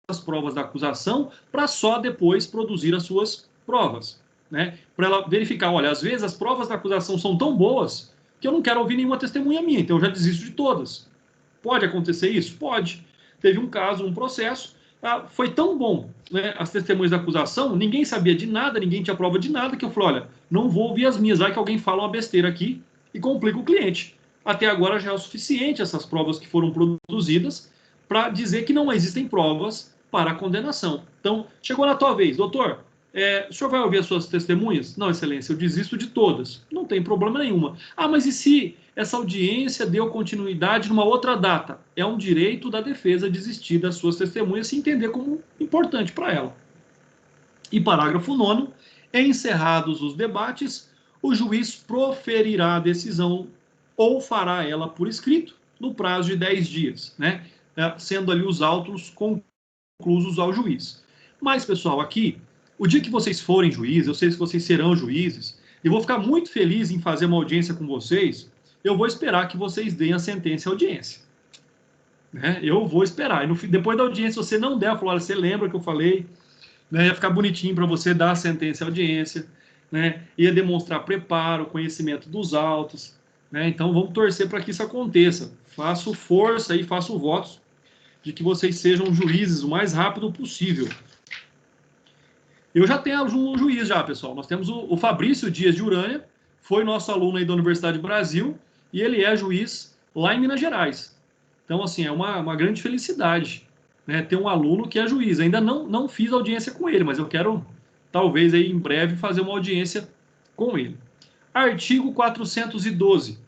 as provas da acusação para só depois produzir as suas provas. Né? Para ela verificar, olha, às vezes as provas da acusação são tão boas que eu não quero ouvir nenhuma testemunha minha, então eu já desisto de todas. Pode acontecer isso? Pode. Teve um caso, um processo, foi tão bom, né, as testemunhas da acusação, ninguém sabia de nada, ninguém tinha prova de nada, que eu falei, olha, não vou ouvir as minhas, vai que alguém fala uma besteira aqui e complica o cliente. Até agora já é o suficiente essas provas que foram produzidas para dizer que não existem provas para a condenação. Então, chegou na tua vez, doutor, o senhor vai ouvir as suas testemunhas? Não, excelência, eu desisto de todas. Não tem problema nenhuma. Ah, mas e se essa audiência deu continuidade numa outra data? É um direito da defesa desistir das suas testemunhas se entender como importante para ela. E parágrafo 9º, encerrados os debates, o juiz proferirá a decisão ou fará ela por escrito no prazo de 10 dias, né? Sendo ali os autos conclusos ao juiz. Mas, pessoal, aqui, o dia que vocês forem juízes, eu sei que vocês serão juízes, e vou ficar muito feliz em fazer uma audiência com vocês, eu vou esperar que vocês deem a sentença e a audiência. Né? Eu vou esperar. E depois da audiência, se você não der, falar, olha, você lembra que eu falei, né? Ia ficar bonitinho para você dar a sentença e a audiência, né? Ia demonstrar preparo, conhecimento dos autos, né? Então, vamos torcer para que isso aconteça. Faço força e faço votos de que vocês sejam juízes o mais rápido possível. Eu já tenho um juiz já, pessoal. Nós temos o Fabrício Dias de Urânia, foi nosso aluno aí da Universidade do Brasil, e ele é juiz lá em Minas Gerais. Então, assim, é uma grande felicidade, né, ter um aluno que é juiz. Ainda não fiz audiência com ele, mas eu quero, talvez, aí em breve, fazer uma audiência com ele. Artigo 412.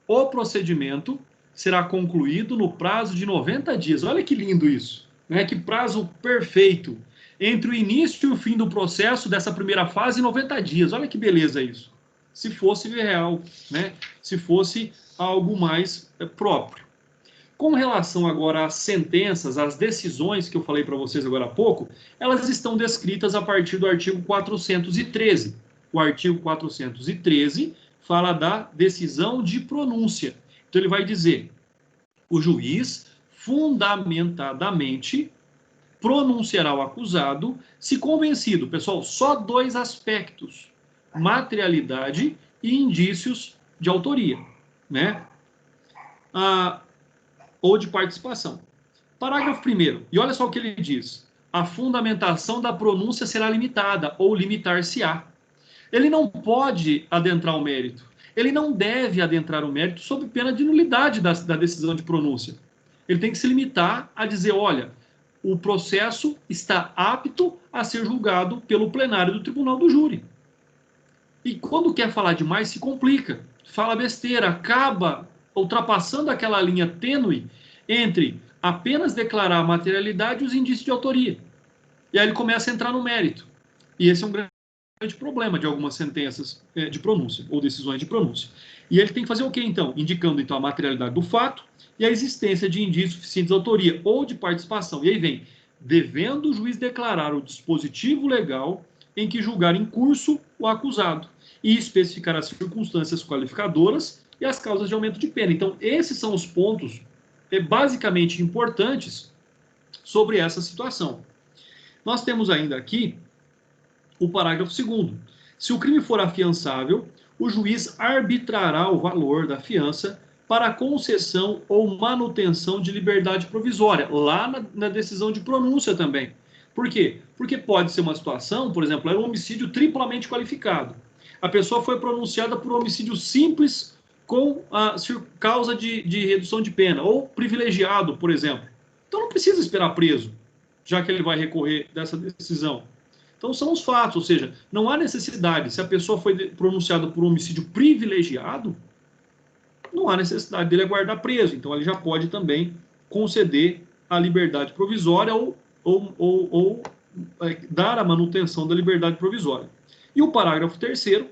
O procedimento será concluído no prazo de 90 dias. Olha que lindo isso, né? Que prazo perfeito. Entre o início e o fim do processo dessa primeira fase, 90 dias. Olha que beleza isso. Se fosse real, né? Se fosse algo mais próprio. Com relação agora às sentenças, às decisões que eu falei para vocês agora há pouco, elas estão descritas a partir do artigo 413. O artigo 413 fala da decisão de pronúncia. Então ele vai dizer: o juiz fundamentadamente pronunciará o acusado se convencido. Pessoal, só 2 aspectos: materialidade e indícios de autoria, né? Ou de participação. Parágrafo 1º. E olha só o que ele diz: a fundamentação da pronúncia será limitada ou limitar-se-á. Ele não pode adentrar o mérito. Ele não deve adentrar o mérito sob pena de nulidade da decisão de pronúncia. Ele tem que se limitar a dizer, olha, o processo está apto a ser julgado pelo plenário do tribunal do júri. E quando quer falar demais, se complica. Fala besteira, acaba ultrapassando aquela linha tênue entre apenas declarar a materialidade e os indícios de autoria. E aí ele começa a entrar no mérito. E esse é um grande problema de algumas sentenças de pronúncia, ou decisões de pronúncia. E ele tem que fazer o quê, então? Indicando, então, a materialidade do fato e a existência de indícios suficientes de autoria ou de participação. E aí vem, devendo o juiz declarar o dispositivo legal em que julgar em curso o acusado e especificar as circunstâncias qualificadoras e as causas de aumento de pena. Então, esses são os pontos basicamente importantes sobre essa situação. Nós temos ainda aqui o parágrafo 2º. Se o crime for afiançável, o juiz arbitrará o valor da fiança para a concessão ou manutenção de liberdade provisória, lá na decisão de pronúncia também. Por quê? Porque pode ser uma situação, por exemplo, é um homicídio triplamente qualificado. A pessoa foi pronunciada por homicídio simples com a causa de redução de pena, ou privilegiado, por exemplo. Então não precisa esperar preso, já que ele vai recorrer dessa decisão. Então são os fatos, ou seja, não há necessidade, se a pessoa foi pronunciada por homicídio privilegiado, não há necessidade dele aguardar preso. Então ele já pode também conceder a liberdade provisória ou dar a manutenção da liberdade provisória. E o parágrafo 3º,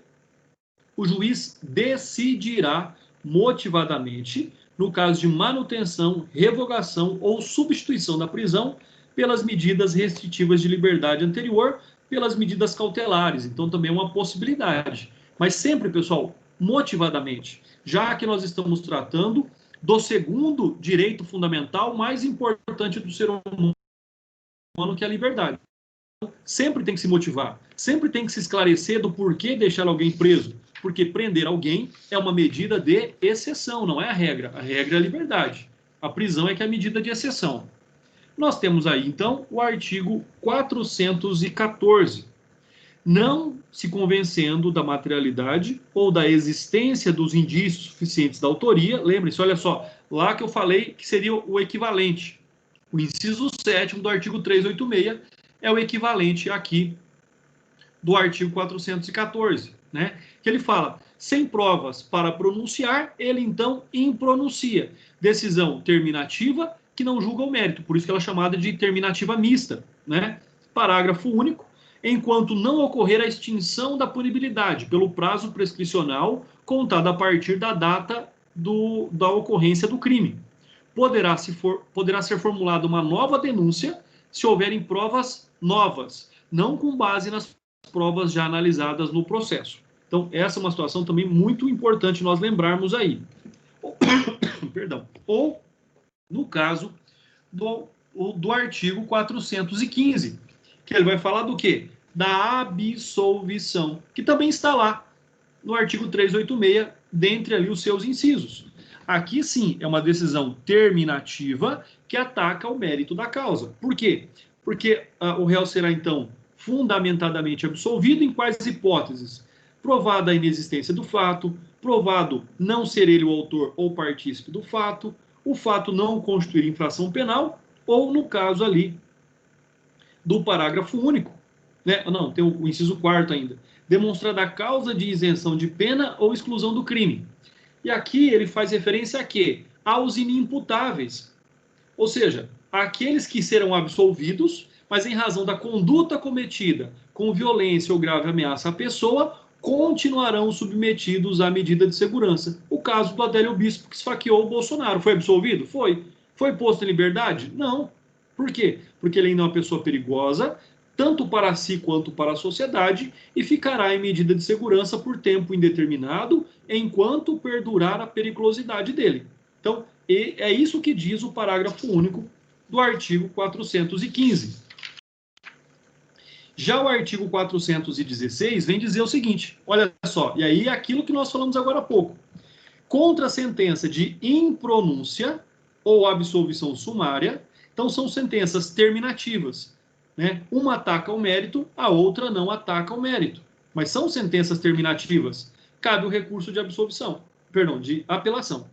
o juiz decidirá motivadamente no caso de manutenção, revogação ou substituição da prisão pelas medidas restritivas de liberdade anterior, pelas medidas cautelares. Então também é uma possibilidade. Mas sempre, pessoal, motivadamente, já que nós estamos tratando do segundo direito fundamental mais importante do ser humano, que é a liberdade. Sempre tem que se motivar, sempre tem que se esclarecer do porquê deixar alguém preso, porque prender alguém é uma medida de exceção, não é a regra. A regra é a liberdade. A prisão é que é a medida de exceção. Nós temos aí, então, o artigo 414. Não se convencendo da materialidade ou da existência dos indícios suficientes da autoria, lembre-se, olha só, lá que eu falei que seria o equivalente. O inciso 7º do artigo 386 é o equivalente aqui do artigo 414, né? Que ele fala, sem provas para pronunciar, ele então impronuncia. Decisão terminativa que não julga o mérito, por isso que ela é chamada de terminativa mista, né? Parágrafo único, enquanto não ocorrer a extinção da punibilidade pelo prazo prescricional contado a partir da data da ocorrência do crime. Poderá ser formulada uma nova denúncia se houverem provas novas, não com base nas provas já analisadas no processo. Então, essa é uma situação também muito importante nós lembrarmos aí. Perdão. Ou, no caso do artigo 415, que ele vai falar do quê? Da absolvição, que também está lá no artigo 386, dentre ali os seus incisos. Aqui sim é uma decisão terminativa que ataca o mérito da causa. Por quê? Porque o réu será então fundamentadamente absolvido em quais hipóteses? Provada a inexistência do fato, provado não ser ele o autor ou partícipe do fato, o fato não constituir infração penal, ou no caso ali do parágrafo único, né? Não, tem o inciso 4º ainda, demonstrada a causa de isenção de pena ou exclusão do crime. E aqui ele faz referência a quê? Aos inimputáveis, ou seja, aqueles que serão absolvidos, mas em razão da conduta cometida com violência ou grave ameaça à pessoa, continuarão submetidos à medida de segurança. O caso do Adélio Bispo, que esfaqueou o Bolsonaro, foi absolvido? Foi. Foi posto em liberdade? Não. Por quê? Porque ele ainda é uma pessoa perigosa, tanto para si quanto para a sociedade, e ficará em medida de segurança por tempo indeterminado, enquanto perdurar a periculosidade dele. Então, é isso que diz o parágrafo único do artigo 415. Já o artigo 416 vem dizer o seguinte, olha só, e aí é aquilo que nós falamos agora há pouco. Contra a sentença de impronúncia ou absolvição sumária, então são sentenças terminativas, né? Uma ataca o mérito, a outra não ataca o mérito. Mas são sentenças terminativas. Cabe o recurso de absolvição, perdão, de apelação.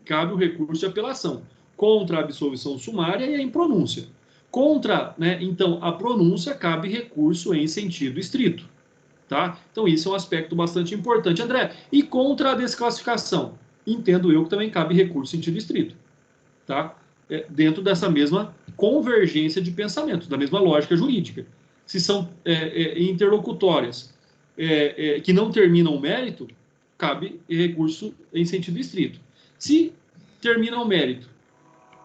Cabe o recurso de apelação contra a absolvição sumária e a impronúncia. Contra, né, então, a pronúncia, cabe recurso em sentido estrito. Tá? Então, isso é um aspecto bastante importante. André, e contra a desclassificação? Entendo eu que também cabe recurso em sentido estrito. Tá? Dentro dessa mesma convergência de pensamentos, da mesma lógica jurídica. Se são interlocutórias que não terminam o mérito, cabe recurso em sentido estrito. Se termina o mérito,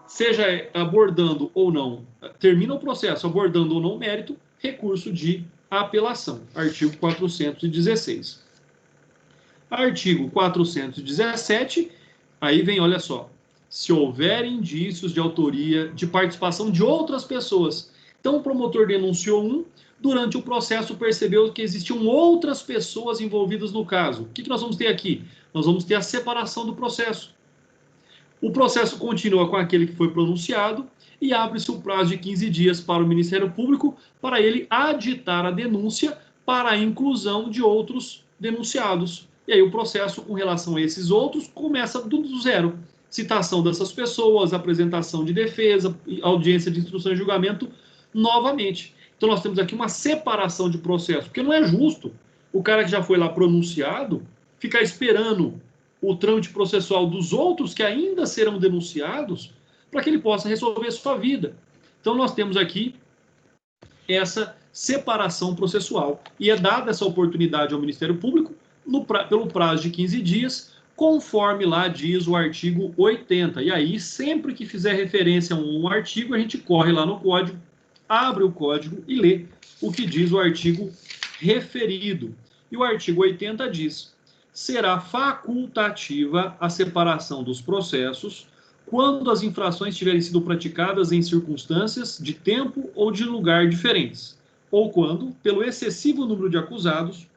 seja abordando ou não, termina o processo abordando ou não o mérito, recurso de apelação. Artigo 416. Artigo 417, aí vem, olha só, se houver indícios de autoria, de participação de outras pessoas. Então, o promotor denunciou durante o processo percebeu que existiam outras pessoas envolvidas no caso. O que nós vamos ter aqui? Nós vamos ter a separação do processo. O processo continua com aquele que foi pronunciado e abre-se o prazo de 15 dias para o Ministério Público para ele aditar a denúncia para a inclusão de outros denunciados. E aí o processo com relação a esses outros começa do zero. Citação dessas pessoas, apresentação de defesa, audiência de instrução e julgamento novamente. Então nós temos aqui uma separação de processo, porque não é justo o cara que já foi lá pronunciado ficar esperando o trâmite processual dos outros que ainda serão denunciados para que ele possa resolver sua vida. Então nós temos aqui essa separação processual e é dada essa oportunidade ao Ministério Público pelo prazo de 15 dias, conforme lá diz o artigo 80. E aí, sempre que fizer referência a um artigo, a gente corre lá no código, abre o código e lê o que diz o artigo referido. E o artigo 80 diz: será facultativa a separação dos processos quando as infrações tiverem sido praticadas em circunstâncias de tempo ou de lugar diferentes, ou quando, pelo excessivo número de acusados,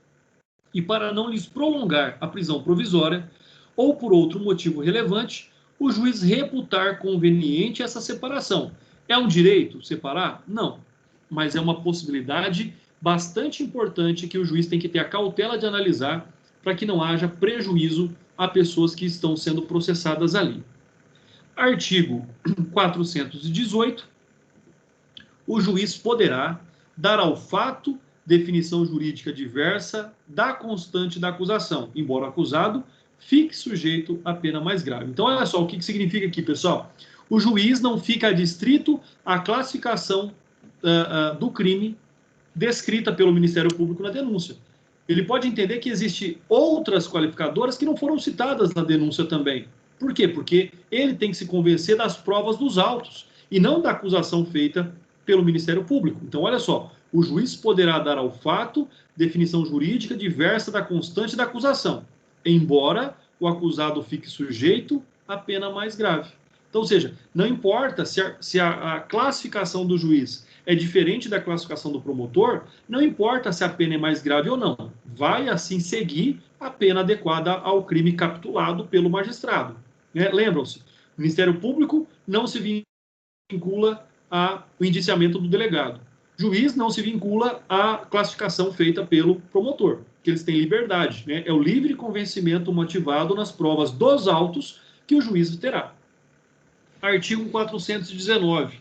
e para não lhes prolongar a prisão provisória, ou por outro motivo relevante, o juiz reputar conveniente essa separação. É um direito separar? Não, mas é uma possibilidade bastante importante que o juiz tem que ter a cautela de analisar para que não haja prejuízo a pessoas que estão sendo processadas ali. Artigo 418. O juiz poderá dar ao fato definição jurídica diversa da constante da acusação, embora o acusado fique sujeito à pena mais grave. Então, olha só o que significa aqui, pessoal. O juiz não fica adstrito à classificação do crime descrita pelo Ministério Público na denúncia. Ele pode entender que existem outras qualificadoras que não foram citadas na denúncia também. Por quê? Porque ele tem que se convencer das provas dos autos e não da acusação feita pelo Ministério Público. Então, olha só, o juiz poderá dar ao fato definição jurídica diversa da constante da acusação, embora o acusado fique sujeito à pena mais grave. Então, ou seja, não importa se a classificação do juiz é diferente da classificação do promotor, não importa se a pena é mais grave ou não. Vai, assim, seguir a pena adequada ao crime capitulado pelo magistrado. Né? Lembram-se, o Ministério Público não se vincula ao indiciamento do delegado. Juiz não se vincula à classificação feita pelo promotor, que eles têm liberdade. Né? É o livre convencimento motivado nas provas dos autos que o juiz terá. Artigo 419.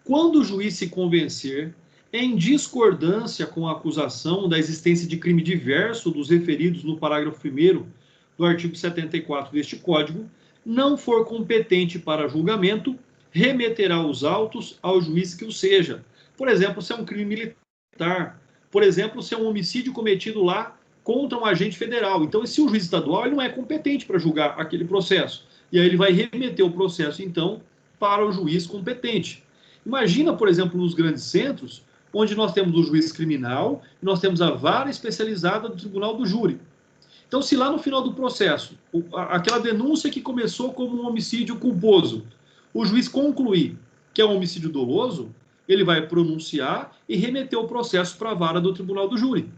Quando o juiz se convencer, em discordância com a acusação da existência de crime diverso dos referidos no parágrafo 1º do artigo 74 deste Código, não for competente para julgamento, remeterá os autos ao juiz que o seja. Por exemplo, se é um crime militar. Por exemplo, se é um homicídio cometido lá contra um agente federal. Então, se o juiz estadual ele não é competente para julgar aquele processo. E aí ele vai remeter o processo, então, para o juiz competente. Imagina, por exemplo, nos grandes centros, onde nós temos o juiz criminal e nós temos a vara especializada do tribunal do júri. Então, se lá no final do processo, aquela denúncia que começou como um homicídio culposo, o juiz concluir que é um homicídio doloso, ele vai pronunciar e remeter o processo para a vara do tribunal do júri.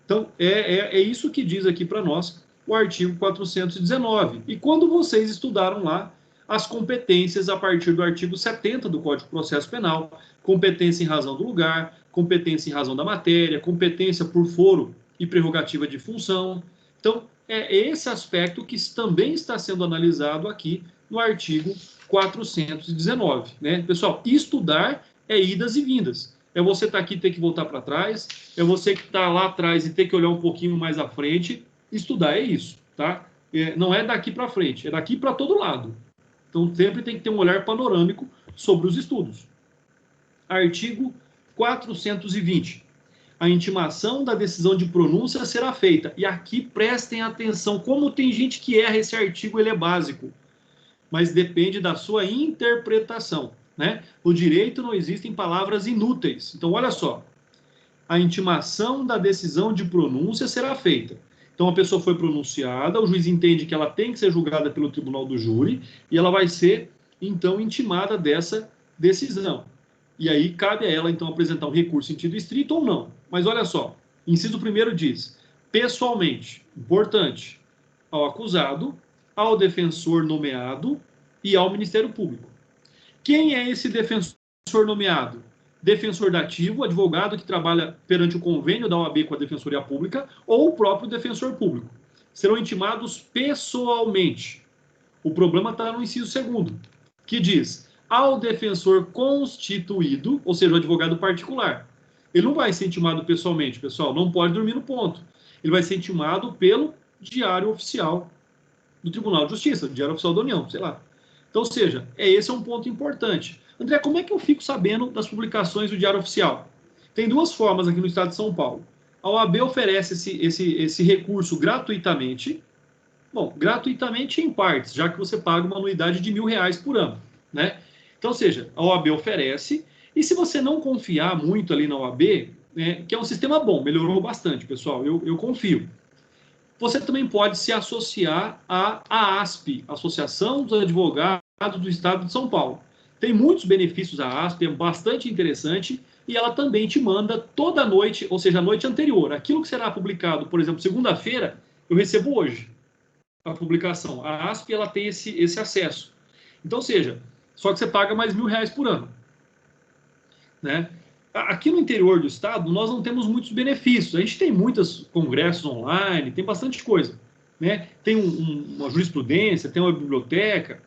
Então, é isso que diz aqui para nós o artigo 419. E quando vocês estudaram lá as competências a partir do artigo 70 do Código de Processo Penal, competência em razão do lugar, competência em razão da matéria, competência por foro e prerrogativa de função. Então, é esse aspecto que também está sendo analisado aqui no artigo 419. Né? Pessoal, estudar é idas e vindas. É você estar aqui e ter que voltar para trás, é você que está lá atrás e ter que olhar um pouquinho mais à frente. Estudar é isso, tá? Não é daqui para frente, é daqui para todo lado. Então, sempre tem que ter um olhar panorâmico sobre os estudos. Artigo 420. A intimação da decisão de pronúncia será feita. E aqui prestem atenção, como tem gente que erra esse artigo, ele é básico. Mas depende da sua interpretação. Né? No direito não existem palavras inúteis. Então, olha só. A intimação da decisão de pronúncia será feita. Então, a pessoa foi pronunciada, o juiz entende que ela tem que ser julgada pelo tribunal do júri e ela vai ser, então, intimada dessa decisão. E aí, cabe a ela, então, apresentar um recurso em sentido estrito ou não. Mas olha só, inciso 1º diz, pessoalmente, importante, ao acusado, ao defensor nomeado e ao Ministério Público. Quem é esse defensor nomeado? Defensor dativo, advogado que trabalha perante o convênio da OAB com a Defensoria Pública, ou o próprio defensor público. Serão intimados pessoalmente. O problema está no inciso 2º, que diz, ao defensor constituído, ou seja, o advogado particular. Ele não vai ser intimado pessoalmente, pessoal, não pode dormir no ponto. Ele vai ser intimado pelo Diário Oficial do Tribunal de Justiça, Diário Oficial da União, sei lá. Então, ou seja, esse é um ponto importante. André, como é que eu fico sabendo das publicações do Diário Oficial? Tem duas formas aqui no estado de São Paulo. A OAB oferece esse recurso gratuitamente. Bom, gratuitamente em partes, já que você paga uma anuidade de R$1.000 por ano. Né? Então, ou seja, a OAB oferece. E se você não confiar muito ali na OAB, né, que é um sistema bom, melhorou bastante, pessoal, eu confio. Você também pode se associar à AASP, Associação dos Advogados do Estado de São Paulo. Tem muitos benefícios a ASP, é bastante interessante, e ela também te manda toda noite, ou seja, a noite anterior. Aquilo que será publicado, por exemplo, segunda-feira, eu recebo hoje a publicação. A ASP ela tem esse acesso. Então, ou seja, só que você paga mais R$1.000 por ano. Né? Aqui no interior do estado, nós não temos muitos benefícios. A gente tem muitos congressos online, tem bastante coisa. Né? Tem uma jurisprudência, tem uma biblioteca,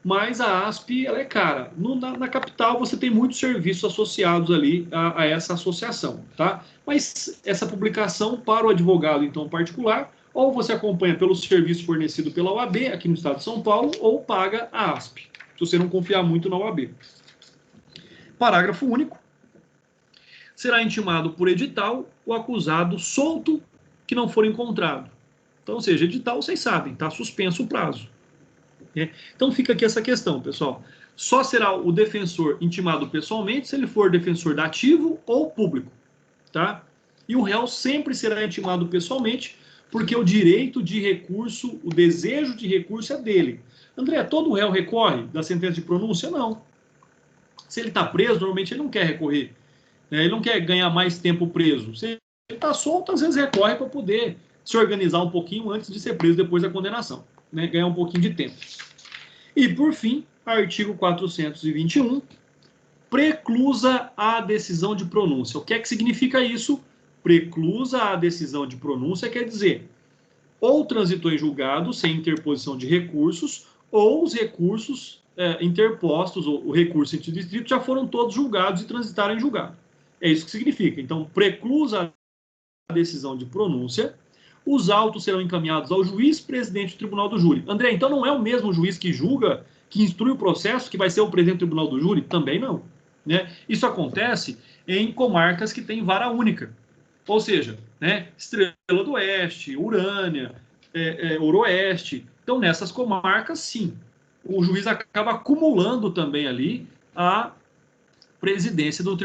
mas a ASP ela é cara. Na capital você tem muitos serviços associados ali a essa associação, tá? Mas essa publicação para o advogado, então, particular, ou você acompanha pelo serviço fornecido pela OAB, aqui no estado de São Paulo, ou paga a ASP, se você não confiar muito na OAB. Parágrafo único. Será intimado por edital o acusado solto que não for encontrado. Então, ou seja, edital, vocês sabem, está suspenso o prazo. Então fica aqui essa questão, pessoal. Só será o defensor intimado pessoalmente se ele for defensor dativo ou público, tá? E o réu sempre será intimado pessoalmente, porque o direito de recurso, o desejo de recurso é dele. André, todo réu recorre da sentença de pronúncia? Não. Se ele está preso, normalmente ele não quer recorrer. Ele não quer ganhar mais tempo preso. Se ele está solto, às vezes recorre para poder se organizar um pouquinho antes de ser preso depois da condenação. Ganhar um pouquinho de tempo. E, por fim, artigo 421, preclusa a decisão de pronúncia. O que é que significa isso? Preclusa a decisão de pronúncia quer dizer, ou transitou em julgado sem interposição de recursos, ou os recursos interpostos, ou o recurso em distrito, já foram todos julgados e transitaram em julgado. É isso que significa. Então, preclusa a decisão de pronúncia, os autos serão encaminhados ao juiz presidente do tribunal do júri. André, então não é o mesmo juiz que julga, que instrui o processo, que vai ser o presidente do tribunal do júri? Também não. Isso acontece em comarcas que têm vara única. Ou seja, Estrela do Oeste, Urânia, Oroeste. Então, nessas comarcas, sim, o juiz acaba acumulando também ali a presidência do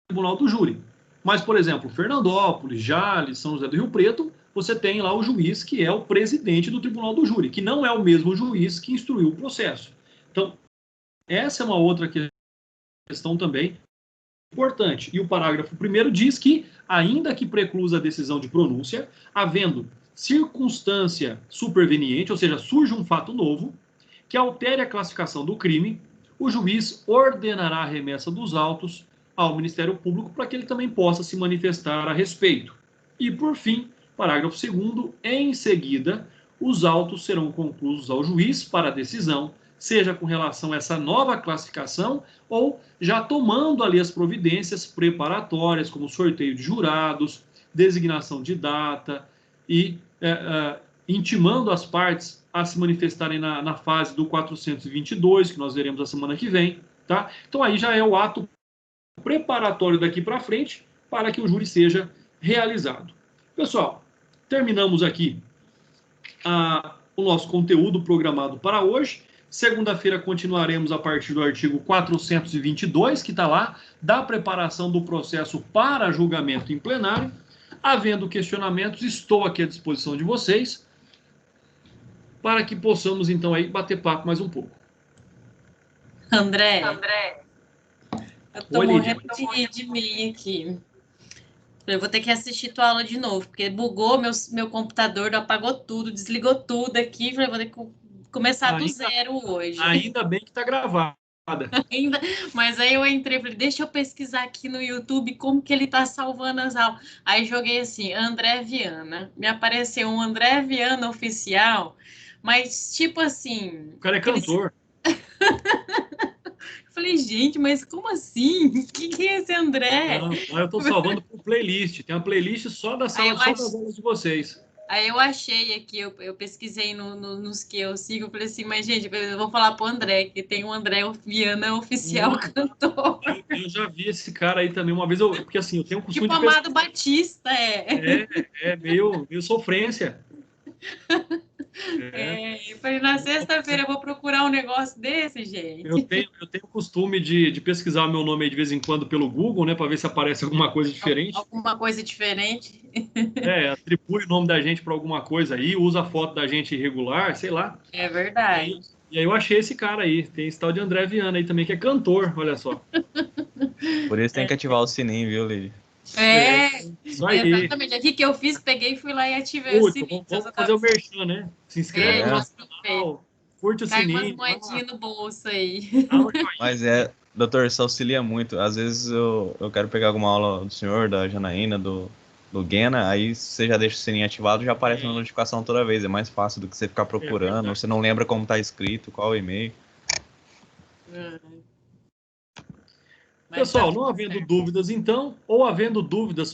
tribunal do júri. Mas, por exemplo, Fernandópolis, Jales, São José do Rio Preto, você tem lá o juiz que é o presidente do tribunal do júri, que não é o mesmo juiz que instruiu o processo. Então, essa é uma outra questão também importante. E o parágrafo 1º diz que, ainda que preclusa a decisão de pronúncia, havendo circunstância superveniente, ou seja, surge um fato novo, que altere a classificação do crime, o juiz ordenará a remessa dos autos ao Ministério Público para que ele também possa se manifestar a respeito. E, por fim, parágrafo 2º, em seguida, os autos serão conclusos ao juiz para decisão, seja com relação a essa nova classificação ou já tomando ali as providências preparatórias, como sorteio de jurados, designação de data e intimando as partes a se manifestarem na fase do 422, que nós veremos a semana que vem. Tá? Então aí já é o ato preparatório daqui para frente para que o júri seja realizado. Pessoal, terminamos aqui o nosso conteúdo programado para hoje. Segunda-feira continuaremos a partir do artigo 422, que está lá, da preparação do processo para julgamento em plenário. Havendo questionamentos, estou aqui à disposição de vocês para que possamos, então, aí bater papo mais um pouco. André, eu tô morrendo de mim aqui. Eu vou ter que assistir tua aula de novo, porque bugou meu computador, apagou tudo, desligou tudo aqui. Vou ter que começar do zero hoje. Ainda bem que está gravada. Mas aí eu entrei, falei, deixa eu pesquisar aqui no YouTube como que ele tá salvando as aulas. Aí joguei assim, André Viana. Me apareceu um André Viana oficial, mas tipo assim... O cara é cantor. Falei, gente, mas como assim? O que é esse André? Não, eu estou salvando por playlist. Tem uma playlist só das aulas de vocês. Aí eu achei aqui, eu pesquisei nos que eu sigo, eu falei assim, mas gente, eu vou falar pro André, que tem um André Viana oficial cantor. Eu já vi esse cara aí também uma vez, porque assim, eu tenho um costume tipo de Amado Batista, meio sofrência. Eu falei, na sexta-feira eu vou procurar um negócio desse, gente. Eu tenho o costume de pesquisar o meu nome aí de vez em quando pelo Google, né, para ver se aparece alguma coisa diferente. Alguma coisa diferente. Atribui o nome da gente para alguma coisa aí, usa a foto da gente irregular, sei lá. É verdade. E aí eu achei esse cara aí, tem esse tal de André Viana aí também, que é cantor, olha só. Por isso tem que ativar o sininho, viu, Lili? Exatamente. Aqui que eu fiz, peguei, fui lá e ativei o sininho. Vamos fazer o merchan, né? Se inscreve no nosso canal, curte o sininho. Cai umas moedinhas no bolso aí. Mas doutor, isso auxilia muito. Às vezes eu quero pegar alguma aula do senhor, da Janaína, do Guena, aí você já deixa o sininho ativado, já aparece uma notificação toda vez. É mais fácil do que você ficar procurando, você não lembra como está escrito, qual o e-mail. Pessoal, não havendo dúvidas, então, ou havendo dúvidas